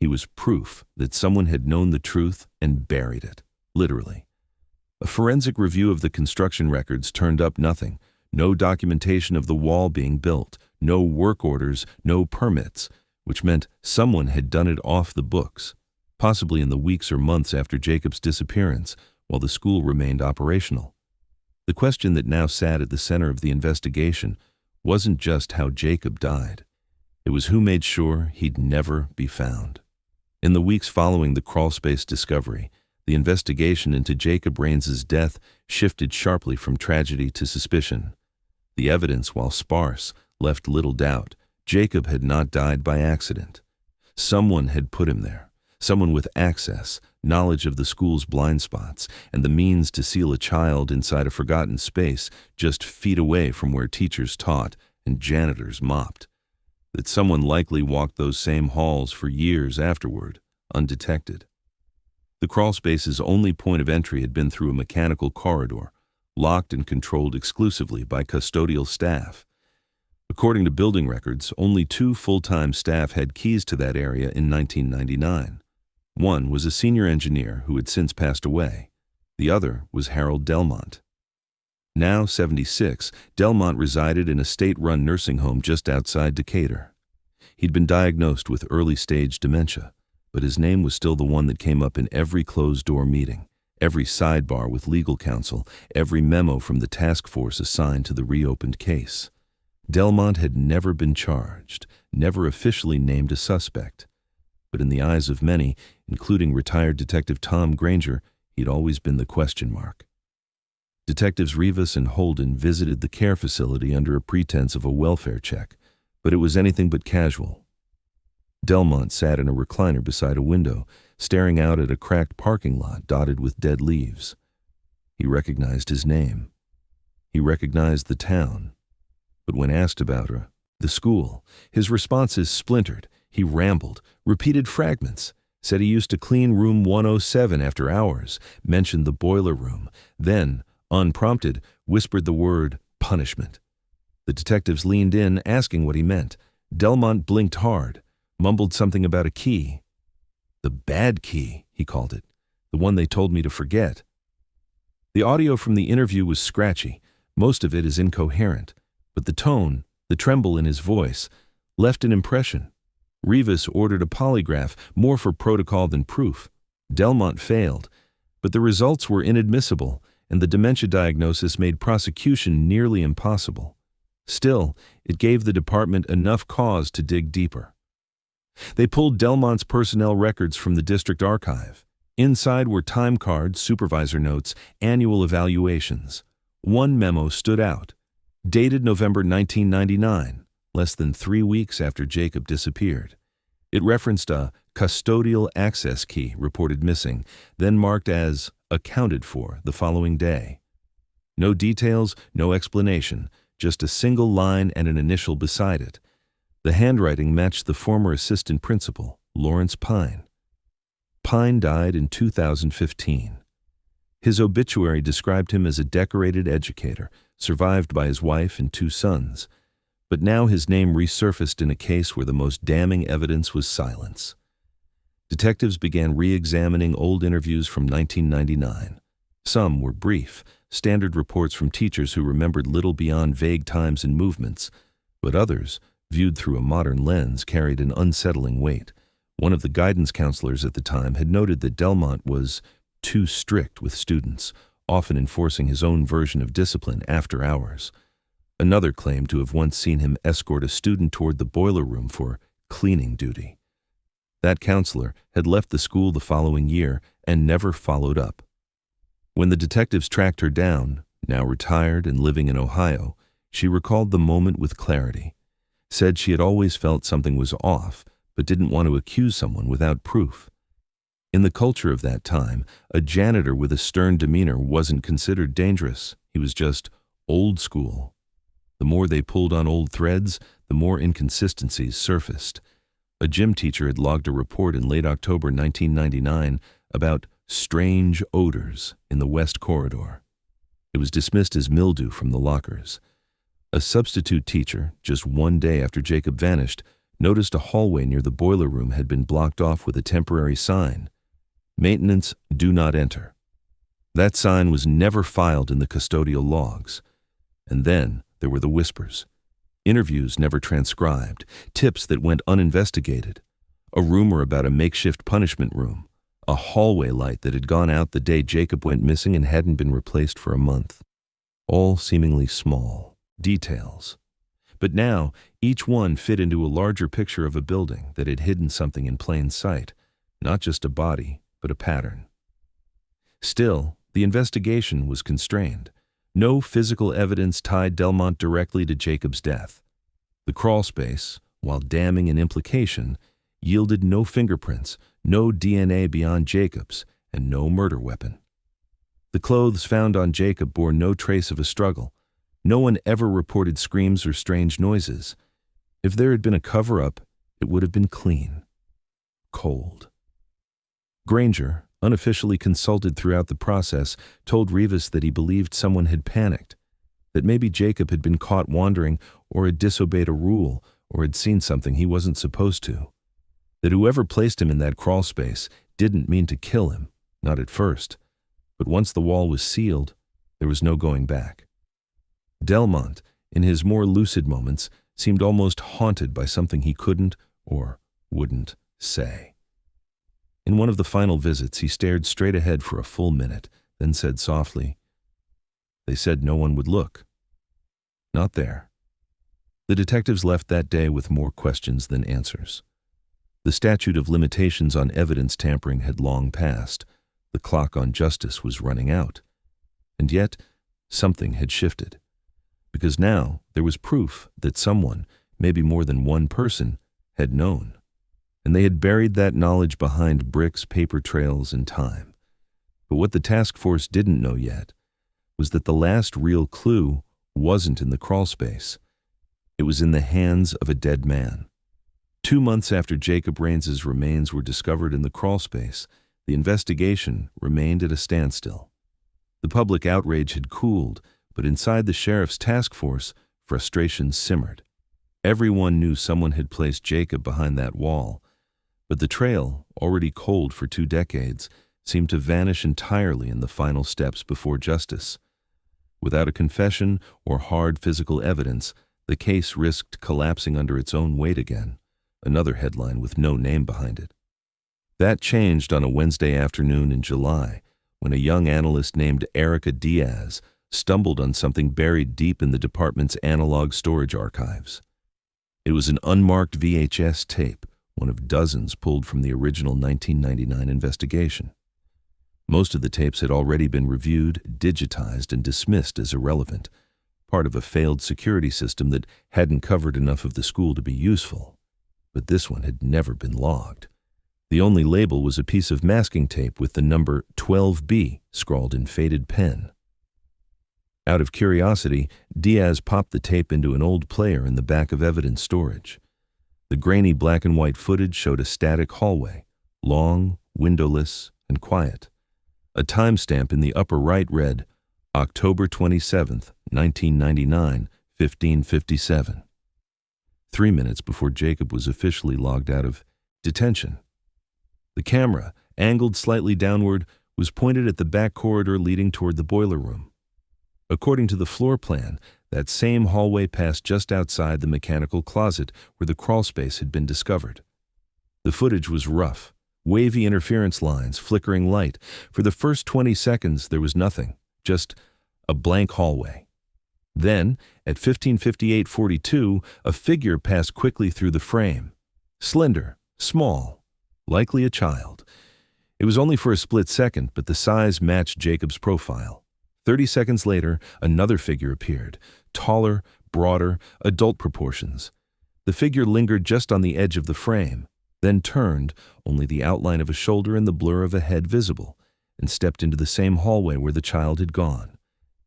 He was proof that someone had known the truth and buried it, literally. A forensic review of the construction records turned up nothing. No documentation of the wall being built, no work orders, no permits, which meant someone had done it off the books, possibly in the weeks or months after Jacob's disappearance, while the school remained operational. The question that now sat at the center of the investigation wasn't just how Jacob died. It was who made sure he'd never be found. In the weeks following the crawlspace discovery, the investigation into Jacob Raines's death shifted sharply from tragedy to suspicion. The evidence, while sparse, left little doubt. Jacob had not died by accident. Someone had put him there, someone with access, knowledge of the school's blind spots, and the means to seal a child inside a forgotten space just feet away from where teachers taught and janitors mopped. That someone likely walked those same halls for years afterward, undetected. The crawlspace's only point of entry had been through a mechanical corridor, locked and controlled exclusively by custodial staff. According to building records, only 2 full-time staff had keys to that area in 1999. One was a senior engineer who had since passed away. The other was Harold Delmont. Now 76, Delmont resided in a state-run nursing home just outside Decatur. He'd been diagnosed with early-stage dementia, but his name was still the one that came up in every closed-door meeting, every sidebar with legal counsel, every memo from the task force assigned to the reopened case. Delmont had never been charged, never officially named a suspect. But in the eyes of many, including retired Detective Tom Granger, he'd always been the question mark. Detectives Rivas and Holden visited the care facility under a pretense of a welfare check, but it was anything but casual. Delmont sat in a recliner beside a window, staring out at a cracked parking lot dotted with dead leaves. He recognized his name. He recognized the town. But when asked about the school, his responses splintered. He rambled, repeated fragments, said he used to clean room 107 after hours, mentioned the boiler room, then, unprompted, whispered the word punishment. The detectives leaned in, asking what he meant. Delmont blinked hard, mumbled something about a key. The bad key, he called it, the one they told me to forget. The audio from the interview was scratchy. Most of it is incoherent. But the tone, the tremble in his voice, left an impression. Rivas ordered a polygraph, more for protocol than proof. Delmont failed, but the results were inadmissible, and the dementia diagnosis made prosecution nearly impossible. Still, it gave the department enough cause to dig deeper. They pulled Delmont's personnel records from the district archive. Inside were time cards, supervisor notes, annual evaluations. One memo stood out. Dated November 1999, less than 3 weeks after Jacob disappeared. It referenced a custodial access key reported missing, then marked as accounted for the following day. No details, no explanation, just a single line and an initial beside it. The handwriting matched the former assistant principal, Lawrence Pine. Pine died in 2015. His obituary described him as a decorated educator, survived by his wife and 2 sons. But now his name resurfaced in a case where the most damning evidence was silence. Detectives began re-examining old interviews from 1999. Some were brief, standard reports from teachers who remembered little beyond vague times and movements, but others, viewed through a modern lens, carried an unsettling weight. One of the guidance counselors at the time had noted that Delmont was too strict with students, often enforcing his own version of discipline after hours. Another claimed to have once seen him escort a student toward the boiler room for cleaning duty. That counselor had left the school the following year and never followed up. When the detectives tracked her down, now retired and living in Ohio, she recalled the moment with clarity, said she had always felt something was off, but didn't want to accuse someone without proof. In the culture of that time, a janitor with a stern demeanor wasn't considered dangerous. He was just old school. The more they pulled on old threads, the more inconsistencies surfaced. A gym teacher had logged a report in late October 1999 about strange odors in the West Corridor. It was dismissed as mildew from the lockers. A substitute teacher, just 1 day after Jacob vanished, noticed a hallway near the boiler room had been blocked off with a temporary sign, "Maintenance, do not enter." That sign was never filed in the custodial logs. And then there were the whispers. Interviews never transcribed, tips that went uninvestigated, a rumor about a makeshift punishment room, a hallway light that had gone out the day Jacob went missing and hadn't been replaced for a month. All seemingly small details. But now, each one fit into a larger picture of a building that had hidden something in plain sight, not just a body, but a pattern. Still, the investigation was constrained. No physical evidence tied Delmont directly to Jacob's death. The crawlspace, while damning in implication, yielded no fingerprints, no DNA beyond Jacob's, and no murder weapon. The clothes found on Jacob bore no trace of a struggle. No one ever reported screams or strange noises. If there had been a cover-up, it would have been clean. Cold. Granger, unofficially consulted throughout the process, told Rivas that he believed someone had panicked, that maybe Jacob had been caught wandering or had disobeyed a rule or had seen something he wasn't supposed to, that whoever placed him in that crawl space didn't mean to kill him, not at first, but once the wall was sealed, there was no going back. Delmont, in his more lucid moments, seemed almost haunted by something he couldn't or wouldn't say. In one of the final visits, he stared straight ahead for a full minute, then said softly, "They said no one would look." Not there. The detectives left that day with more questions than answers. The statute of limitations on evidence tampering had long passed. The clock on justice was running out. And yet, something had shifted. Because now there was proof that someone, maybe more than one person, had known. And they had buried that knowledge behind bricks, paper trails, and time. But what the task force didn't know yet was that the last real clue wasn't in the crawlspace. It was in the hands of a dead man. 2 months after Jacob Raines's remains were discovered in the crawlspace, the investigation remained at a standstill. The public outrage had cooled, but inside the sheriff's task force, frustration simmered. Everyone knew someone had placed Jacob behind that wall, but the trail, already cold for 2 decades, seemed to vanish entirely in the final steps before justice. Without a confession or hard physical evidence, the case risked collapsing under its own weight again, another headline with no name behind it. That changed on a Wednesday afternoon in July, when a young analyst named Erica Diaz stumbled on something buried deep in the department's analog storage archives. It was an unmarked VHS tape, one of dozens pulled from the original 1999 investigation. Most of the tapes had already been reviewed, digitized, and dismissed as irrelevant, part of a failed security system that hadn't covered enough of the school to be useful. But this one had never been logged. The only label was a piece of masking tape with the number 12B scrawled in faded pen. Out of curiosity, Diaz popped the tape into an old player in the back of evidence storage. The grainy black and white footage showed a static hallway, long, windowless, and quiet. A timestamp in the upper right read, October 27th, 1999, 15:57. 3 minutes before Jacob was officially logged out of detention. The camera, angled slightly downward, was pointed at the back corridor leading toward the boiler room. According to the floor plan, that same hallway passed just outside the mechanical closet where the crawlspace had been discovered. The footage was rough, wavy interference lines, flickering light. For the first 20 seconds, there was nothing, just a blank hallway. Then, at 15:58:42, a figure passed quickly through the frame. Slender, small, likely a child. It was only for a split second, but the size matched Jacob's profile. 30 seconds later, another figure appeared, taller, broader, adult proportions. The figure lingered just on the edge of the frame, then turned, only the outline of a shoulder and the blur of a head visible, and stepped into the same hallway where the child had gone.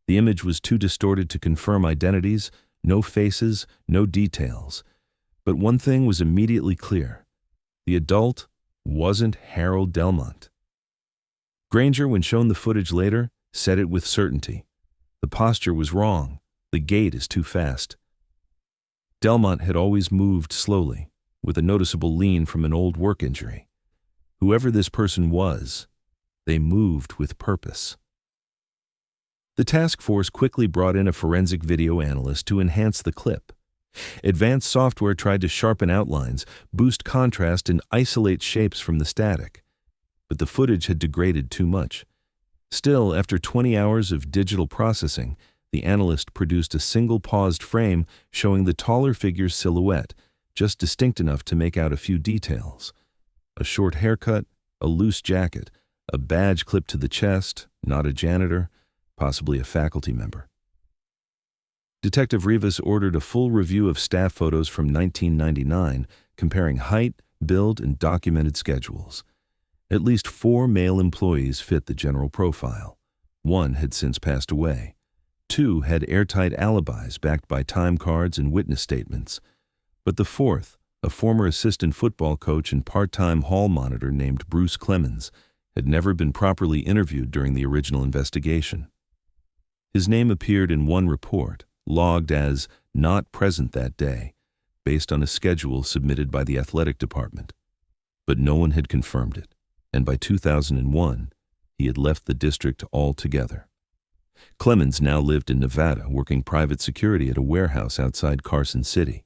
The image was too distorted to confirm identities, no faces, no details. But one thing was immediately clear. The adult wasn't Harold Delmont. Granger, when shown the footage later, said it with certainty. The posture was wrong. The gait is too fast. Delmont had always moved slowly, with a noticeable lean from an old work injury. Whoever this person was, they moved with purpose. The task force quickly brought in a forensic video analyst to enhance the clip. Advanced software tried to sharpen outlines, boost contrast, and isolate shapes from the static. But the footage had degraded too much. Still, after 20 hours of digital processing, the analyst produced a single paused frame showing the taller figure's silhouette, just distinct enough to make out a few details. A short haircut, a loose jacket, a badge clipped to the chest, not a janitor, possibly a faculty member. Detective Rivas ordered a full review of staff photos from 1999, comparing height, build, and documented schedules. At least 4 male employees fit the general profile. 1 had since passed away. 2 had airtight alibis backed by time cards and witness statements. But the 4th, a former assistant football coach and part-time hall monitor named Bruce Clemens, had never been properly interviewed during the original investigation. His name appeared in one report, logged as not present that day, based on a schedule submitted by the athletic department. But no one had confirmed it, and by 2001, he had left the district altogether. Clemens now lived in Nevada, working private security at a warehouse outside Carson City.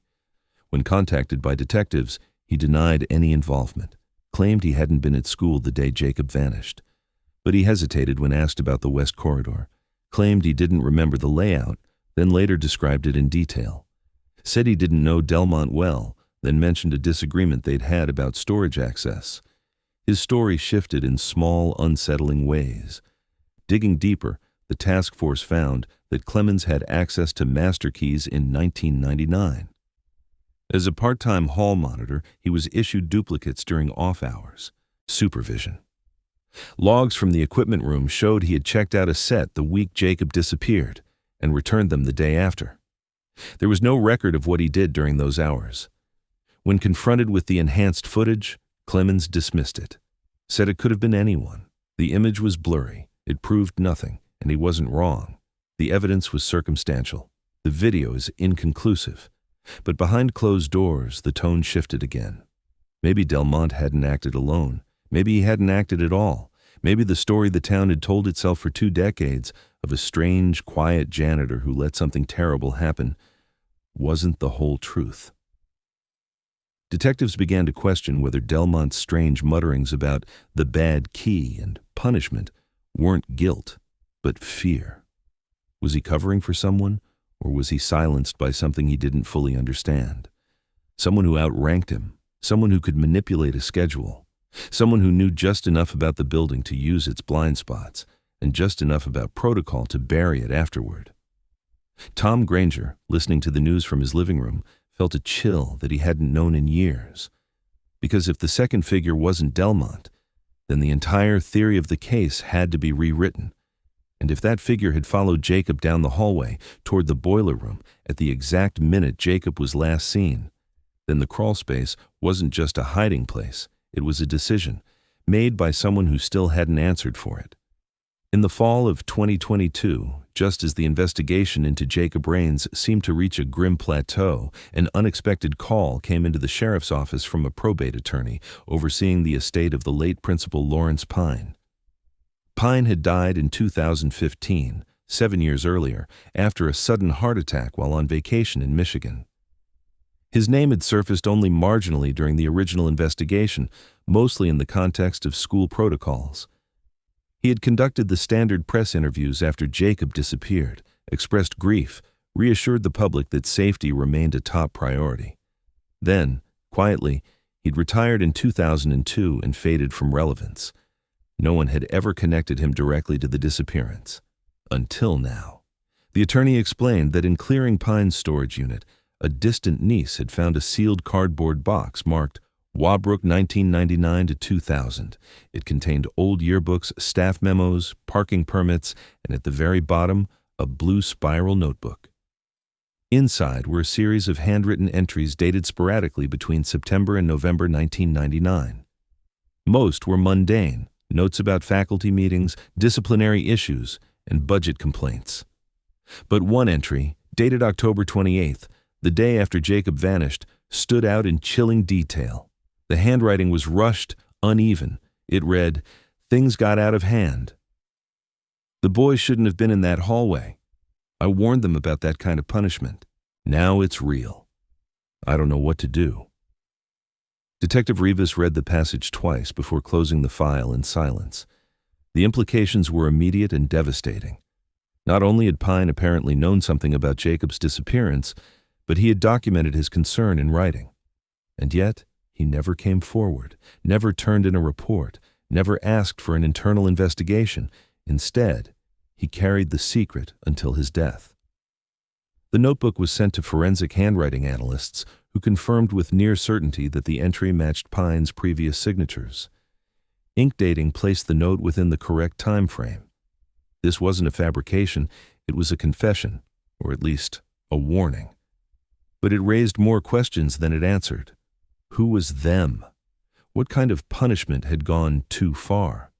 When contacted by detectives, he denied any involvement, claimed he hadn't been at school the day Jacob vanished. But he hesitated when asked about the West Corridor, claimed he didn't remember the layout, then later described it in detail. Said he didn't know Delmont well, then mentioned a disagreement they'd had about storage access. His story shifted in small, unsettling ways. Digging deeper, the task force found that Clemens had access to master keys in 1999. As a part-time hall monitor, he was issued duplicates during off hours. Supervision. Logs from the equipment room showed he had checked out a set the week Jacob disappeared and returned them the day after. There was no record of what he did during those hours. When confronted with the enhanced footage, Clemens dismissed it, said it could have been anyone. The image was blurry, it proved nothing, and he wasn't wrong. The evidence was circumstantial. The video is inconclusive. But behind closed doors, the tone shifted again. Maybe Delmont hadn't acted alone. Maybe he hadn't acted at all. Maybe the story the town had told itself for 2 decades of a strange, quiet janitor who let something terrible happen wasn't the whole truth. Detectives began to question whether Delmont's strange mutterings about the bad key and punishment weren't guilt, but fear. Was he covering for someone, or was he silenced by something he didn't fully understand? Someone who outranked him, someone who could manipulate a schedule, someone who knew just enough about the building to use its blind spots, and just enough about protocol to bury it afterward. Tom Granger, listening to the news from his living room, felt a chill that he hadn't known in years. Because if the second figure wasn't Delmont, then the entire theory of the case had to be rewritten. And if that figure had followed Jacob down the hallway toward the boiler room at the exact minute Jacob was last seen, then the crawlspace wasn't just a hiding place, it was a decision made by someone who still hadn't answered for it. In the fall of 2022, just as the investigation into Jacob Rains seemed to reach a grim plateau, an unexpected call came into the sheriff's office from a probate attorney overseeing the estate of the late Principal Lawrence Pine. Pine had died in 2015, 7 years earlier, after a sudden heart attack while on vacation in Michigan. His name had surfaced only marginally during the original investigation, mostly in the context of school protocols. He had conducted the standard press interviews after Jacob disappeared, expressed grief, reassured the public that safety remained a top priority. Then, quietly, he'd retired in 2002 and faded from relevance. No one had ever connected him directly to the disappearance. Until now. The attorney explained that in clearing Pine's storage unit, a distant niece had found a sealed cardboard box marked Wabrook 1999 to 2000. It contained old yearbooks, staff memos, parking permits, and at the very bottom, a blue spiral notebook. Inside were a series of handwritten entries dated sporadically between September and November 1999. Most were mundane, notes about faculty meetings, disciplinary issues, and budget complaints. But one entry, dated October 28th, the day after Jacob vanished, stood out in chilling detail. The handwriting was rushed, uneven. It read, "Things got out of hand. The boys shouldn't have been in that hallway. I warned them about that kind of punishment. Now it's real. I don't know what to do." Detective Rivas read the passage twice before closing the file in silence. The implications were immediate and devastating. Not only had Pine apparently known something about Jacob's disappearance, but he had documented his concern in writing. And yet, he never came forward, never turned in a report, never asked for an internal investigation. Instead, he carried the secret until his death. The notebook was sent to forensic handwriting analysts who confirmed with near certainty that the entry matched Pine's previous signatures. Ink dating placed the note within the correct time frame. This wasn't a fabrication, it was a confession, or at least a warning. But it raised more questions than it answered. Who was them? What kind of punishment had gone too far?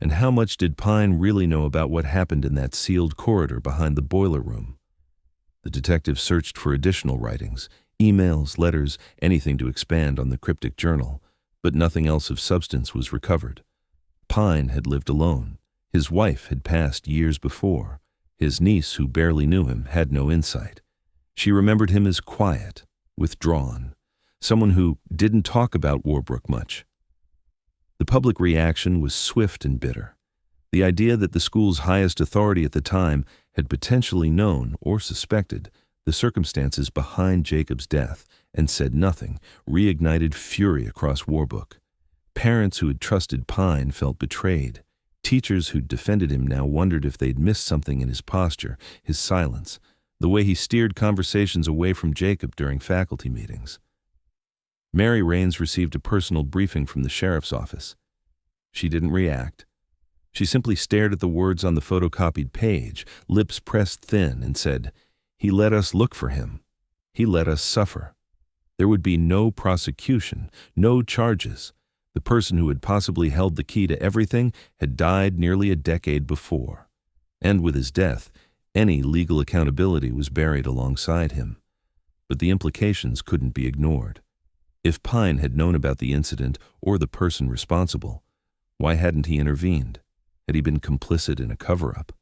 And how much did Pine really know about what happened in that sealed corridor behind the boiler room? The detective searched for additional writings, emails, letters, anything to expand on the cryptic journal, but nothing else of substance was recovered. Pine had lived alone. His wife had passed years before. His niece, who barely knew him, had no insight. She remembered him as quiet, withdrawn, someone who didn't talk about Warbrook much. The public reaction was swift and bitter. The idea that the school's highest authority at the time had potentially known or suspected the circumstances behind Jacob's death and said nothing reignited fury across Warbrook. Parents who had trusted Pine felt betrayed. Teachers who'd defended him now wondered if they'd missed something in his posture, his silence, the way he steered conversations away from Jacob during faculty meetings. Mary Rains received a personal briefing from the sheriff's office. She didn't react. She simply stared at the words on the photocopied page, lips pressed thin, and said, "He let us look for him. He let us suffer." There would be no prosecution, no charges. The person who had possibly held the key to everything had died nearly a decade before. And with his death, any legal accountability was buried alongside him. But the implications couldn't be ignored. If Pine had known about the incident or the person responsible, why hadn't he intervened? Had he been complicit in a cover-up?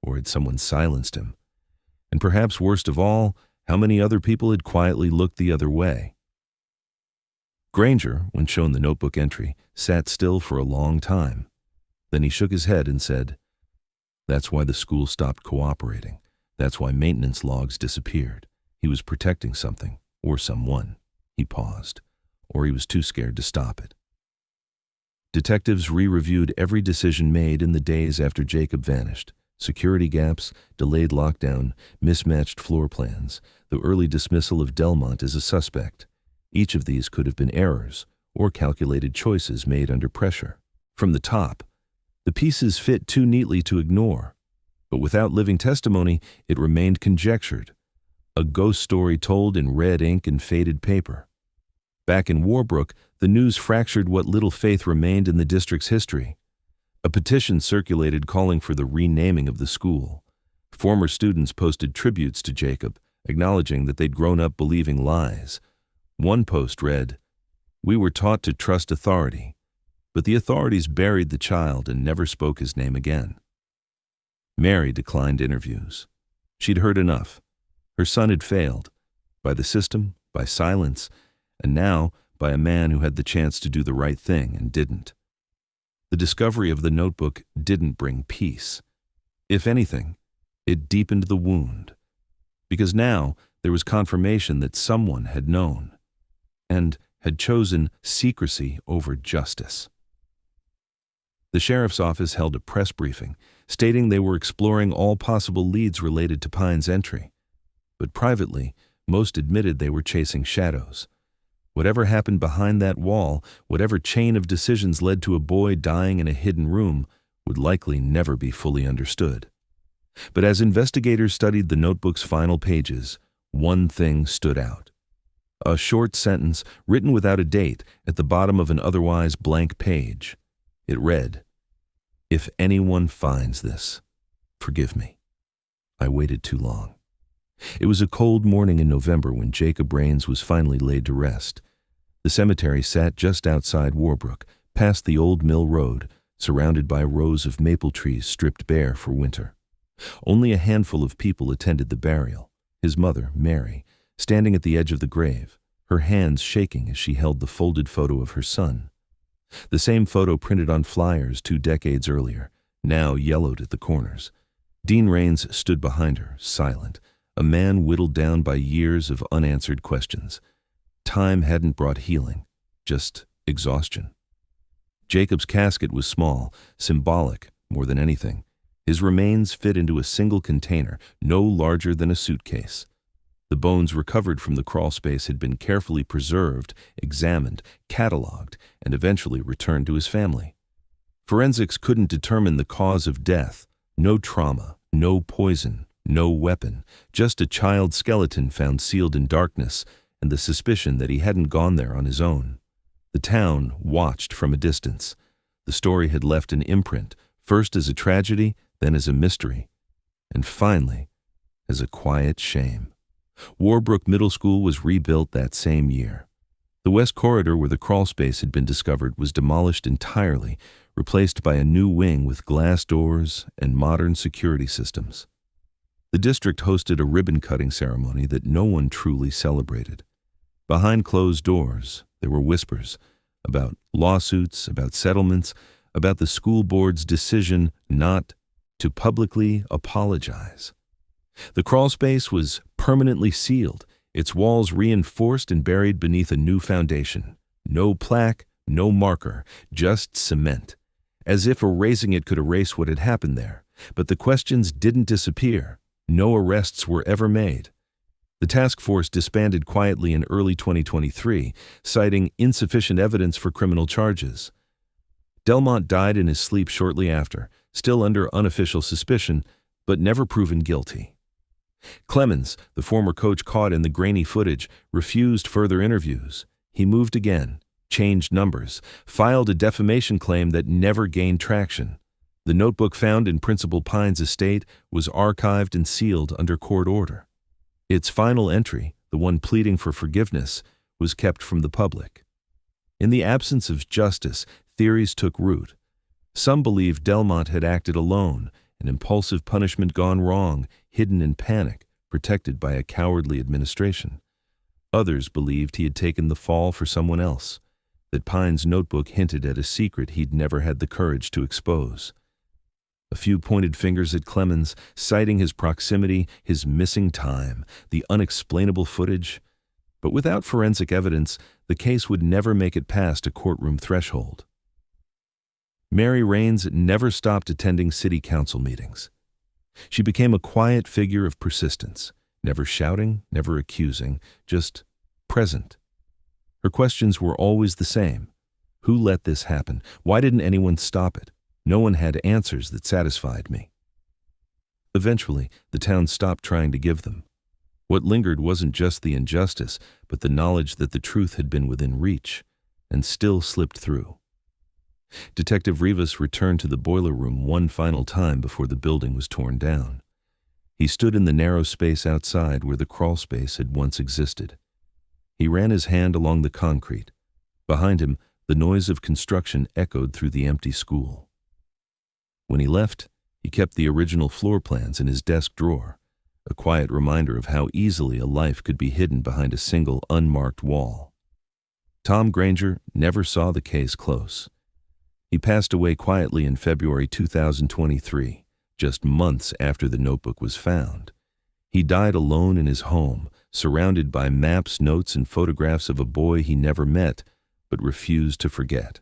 Or had someone silenced him? And perhaps worst of all, how many other people had quietly looked the other way? Granger, when shown the notebook entry, sat still for a long time. Then he shook his head and said, "That's why the school stopped cooperating. That's why maintenance logs disappeared. He was protecting something, or someone." He paused, or he was too scared to stop it. Detectives re-reviewed every decision made in the days after Jacob vanished. Security gaps, delayed lockdown, mismatched floor plans, the early dismissal of Delmont as a suspect. Each of these could have been errors, or calculated choices made under pressure. From the top, the pieces fit too neatly to ignore, but without living testimony, it remained conjectured, a ghost story told in red ink and faded paper. Back in Warbrook, the news fractured what little faith remained in the district's history. A petition circulated calling for the renaming of the school. Former students posted tributes to Jacob, acknowledging that they'd grown up believing lies. One post read, "We were taught to trust authority, but the authorities buried the child and never spoke his name again." Mary declined interviews. She'd heard enough. Her son had failed, by the system, by silence, and now by a man who had the chance to do the right thing and didn't. The discovery of the notebook didn't bring peace. If anything, it deepened the wound, because now there was confirmation that someone had known and had chosen secrecy over justice. The sheriff's office held a press briefing, stating they were exploring all possible leads related to Pine's entry. But privately, most admitted they were chasing shadows. Whatever happened behind that wall, whatever chain of decisions led to a boy dying in a hidden room, would likely never be fully understood. But as investigators studied the notebook's final pages, one thing stood out. A short sentence written without a date at the bottom of an otherwise blank page. It read, "If anyone finds this, forgive me. I waited too long." It was a cold morning in November when Jacob Rains was finally laid to rest. The cemetery sat just outside Warbrook, past the old mill road, surrounded by rows of maple trees stripped bare for winter. Only a handful of people attended the burial. His mother, Mary, standing at the edge of the grave, her hands shaking as she held the folded photo of her son. The same photo printed on flyers 2 decades earlier, now yellowed at the corners. Dean Rains stood behind her, silent, a man whittled down by years of unanswered questions. Time hadn't brought healing, just exhaustion. Jacob's casket was small, symbolic more than anything. His remains fit into a single container, no larger than a suitcase. The bones recovered from the crawlspace had been carefully preserved, examined, cataloged, and eventually returned to his family. Forensics couldn't determine the cause of death. No trauma, no poison, no weapon, just a child's skeleton found sealed in darkness and the suspicion that he hadn't gone there on his own. The town watched from a distance. The story had left an imprint, first as a tragedy, then as a mystery, and finally as a quiet shame. Warbrook Middle School was rebuilt that same year. The west corridor where the crawlspace had been discovered was demolished entirely, replaced by a new wing with glass doors and modern security systems. The district hosted a ribbon-cutting ceremony that no one truly celebrated. Behind closed doors, there were whispers about lawsuits, about settlements, about the school board's decision not to publicly apologize. The crawlspace was permanently sealed, its walls reinforced and buried beneath a new foundation. No plaque, no marker, just cement. As if erasing it could erase what had happened there. But the questions didn't disappear. No arrests were ever made. The task force disbanded quietly in early 2023, citing insufficient evidence for criminal charges. Delmont died in his sleep shortly after, still under unofficial suspicion, but never proven guilty. Clemens, the former coach caught in the grainy footage, refused further interviews. He moved again, changed numbers, filed a defamation claim that never gained traction. The notebook found in Principal Pine's estate was archived and sealed under court order. Its final entry, the one pleading for forgiveness, was kept from the public. In the absence of justice, theories took root. Some believed Delmont had acted alone, an impulsive punishment gone wrong, hidden in panic, protected by a cowardly administration. Others believed he had taken the fall for someone else, that Pine's notebook hinted at a secret he'd never had the courage to expose. A few pointed fingers at Clemens, citing his proximity, his missing time, the unexplainable footage. But without forensic evidence, the case would never make it past a courtroom threshold. Mary Rains never stopped attending city council meetings. She became a quiet figure of persistence, never shouting, never accusing, just present. Her questions were always the same. Who let this happen? Why didn't anyone stop it? No one had answers that satisfied me. Eventually, the town stopped trying to give them. What lingered wasn't just the injustice, but the knowledge that the truth had been within reach, and still slipped through. Detective Rivas returned to the boiler room one final time before the building was torn down. He stood in the narrow space outside where the crawlspace had once existed. He ran his hand along the concrete. Behind him, the noise of construction echoed through the empty school. When he left, he kept the original floor plans in his desk drawer, a quiet reminder of how easily a life could be hidden behind a single unmarked wall. Tom Granger never saw the case close. He passed away quietly in February 2023, just months after the notebook was found. He died alone in his home, surrounded by maps, notes, and photographs of a boy he never met but refused to forget.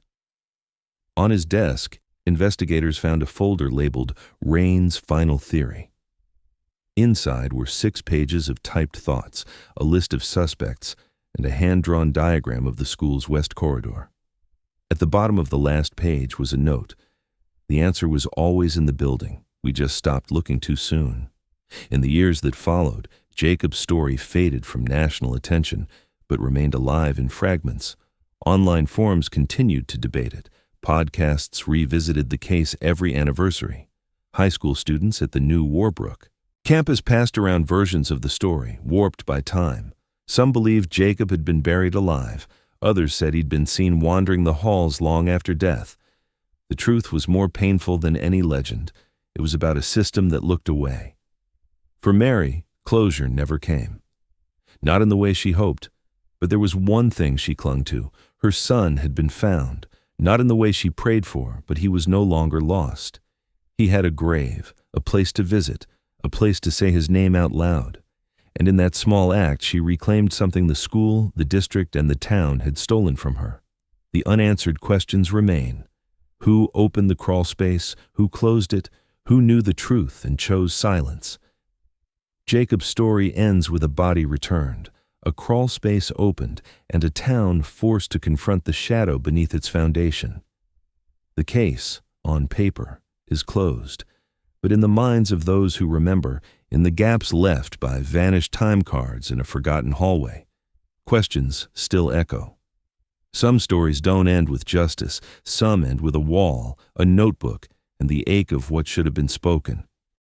On his desk, investigators found a folder labeled Rain's Final Theory. Inside were 6 pages of typed thoughts, a list of suspects, and a hand-drawn diagram of the school's west corridor. At the bottom of the last page was a note. The answer was always in the building. We just stopped looking too soon. In the years that followed, Jacob's story faded from national attention, but remained alive in fragments. Online forums continued to debate it. Podcasts revisited the case every anniversary. High school students at the new Warbrook campus passed around versions of the story, warped by time. Some believed Jacob had been buried alive. Others said he'd been seen wandering the halls long after death. The truth was more painful than any legend. It was about a system that looked away. For Mary, closure never came. Not in the way she hoped, but there was one thing she clung to. Her son had been found. Not in the way she prayed for, but he was no longer lost. He had a grave, a place to visit, a place to say his name out loud. And in that small act, she reclaimed something the school, the district, and the town had stolen from her. The unanswered questions remain. Who opened the crawlspace? Who closed it? Who knew the truth and chose silence? Jacob's story ends with a body returned, a crawlspace opened, and a town forced to confront the shadow beneath its foundation. The case, on paper, is closed, but in the minds of those who remember, in the gaps left by vanished time cards in a forgotten hallway, questions still echo. Some stories don't end with justice. Some end with a wall, a notebook, and the ache of what should have been spoken.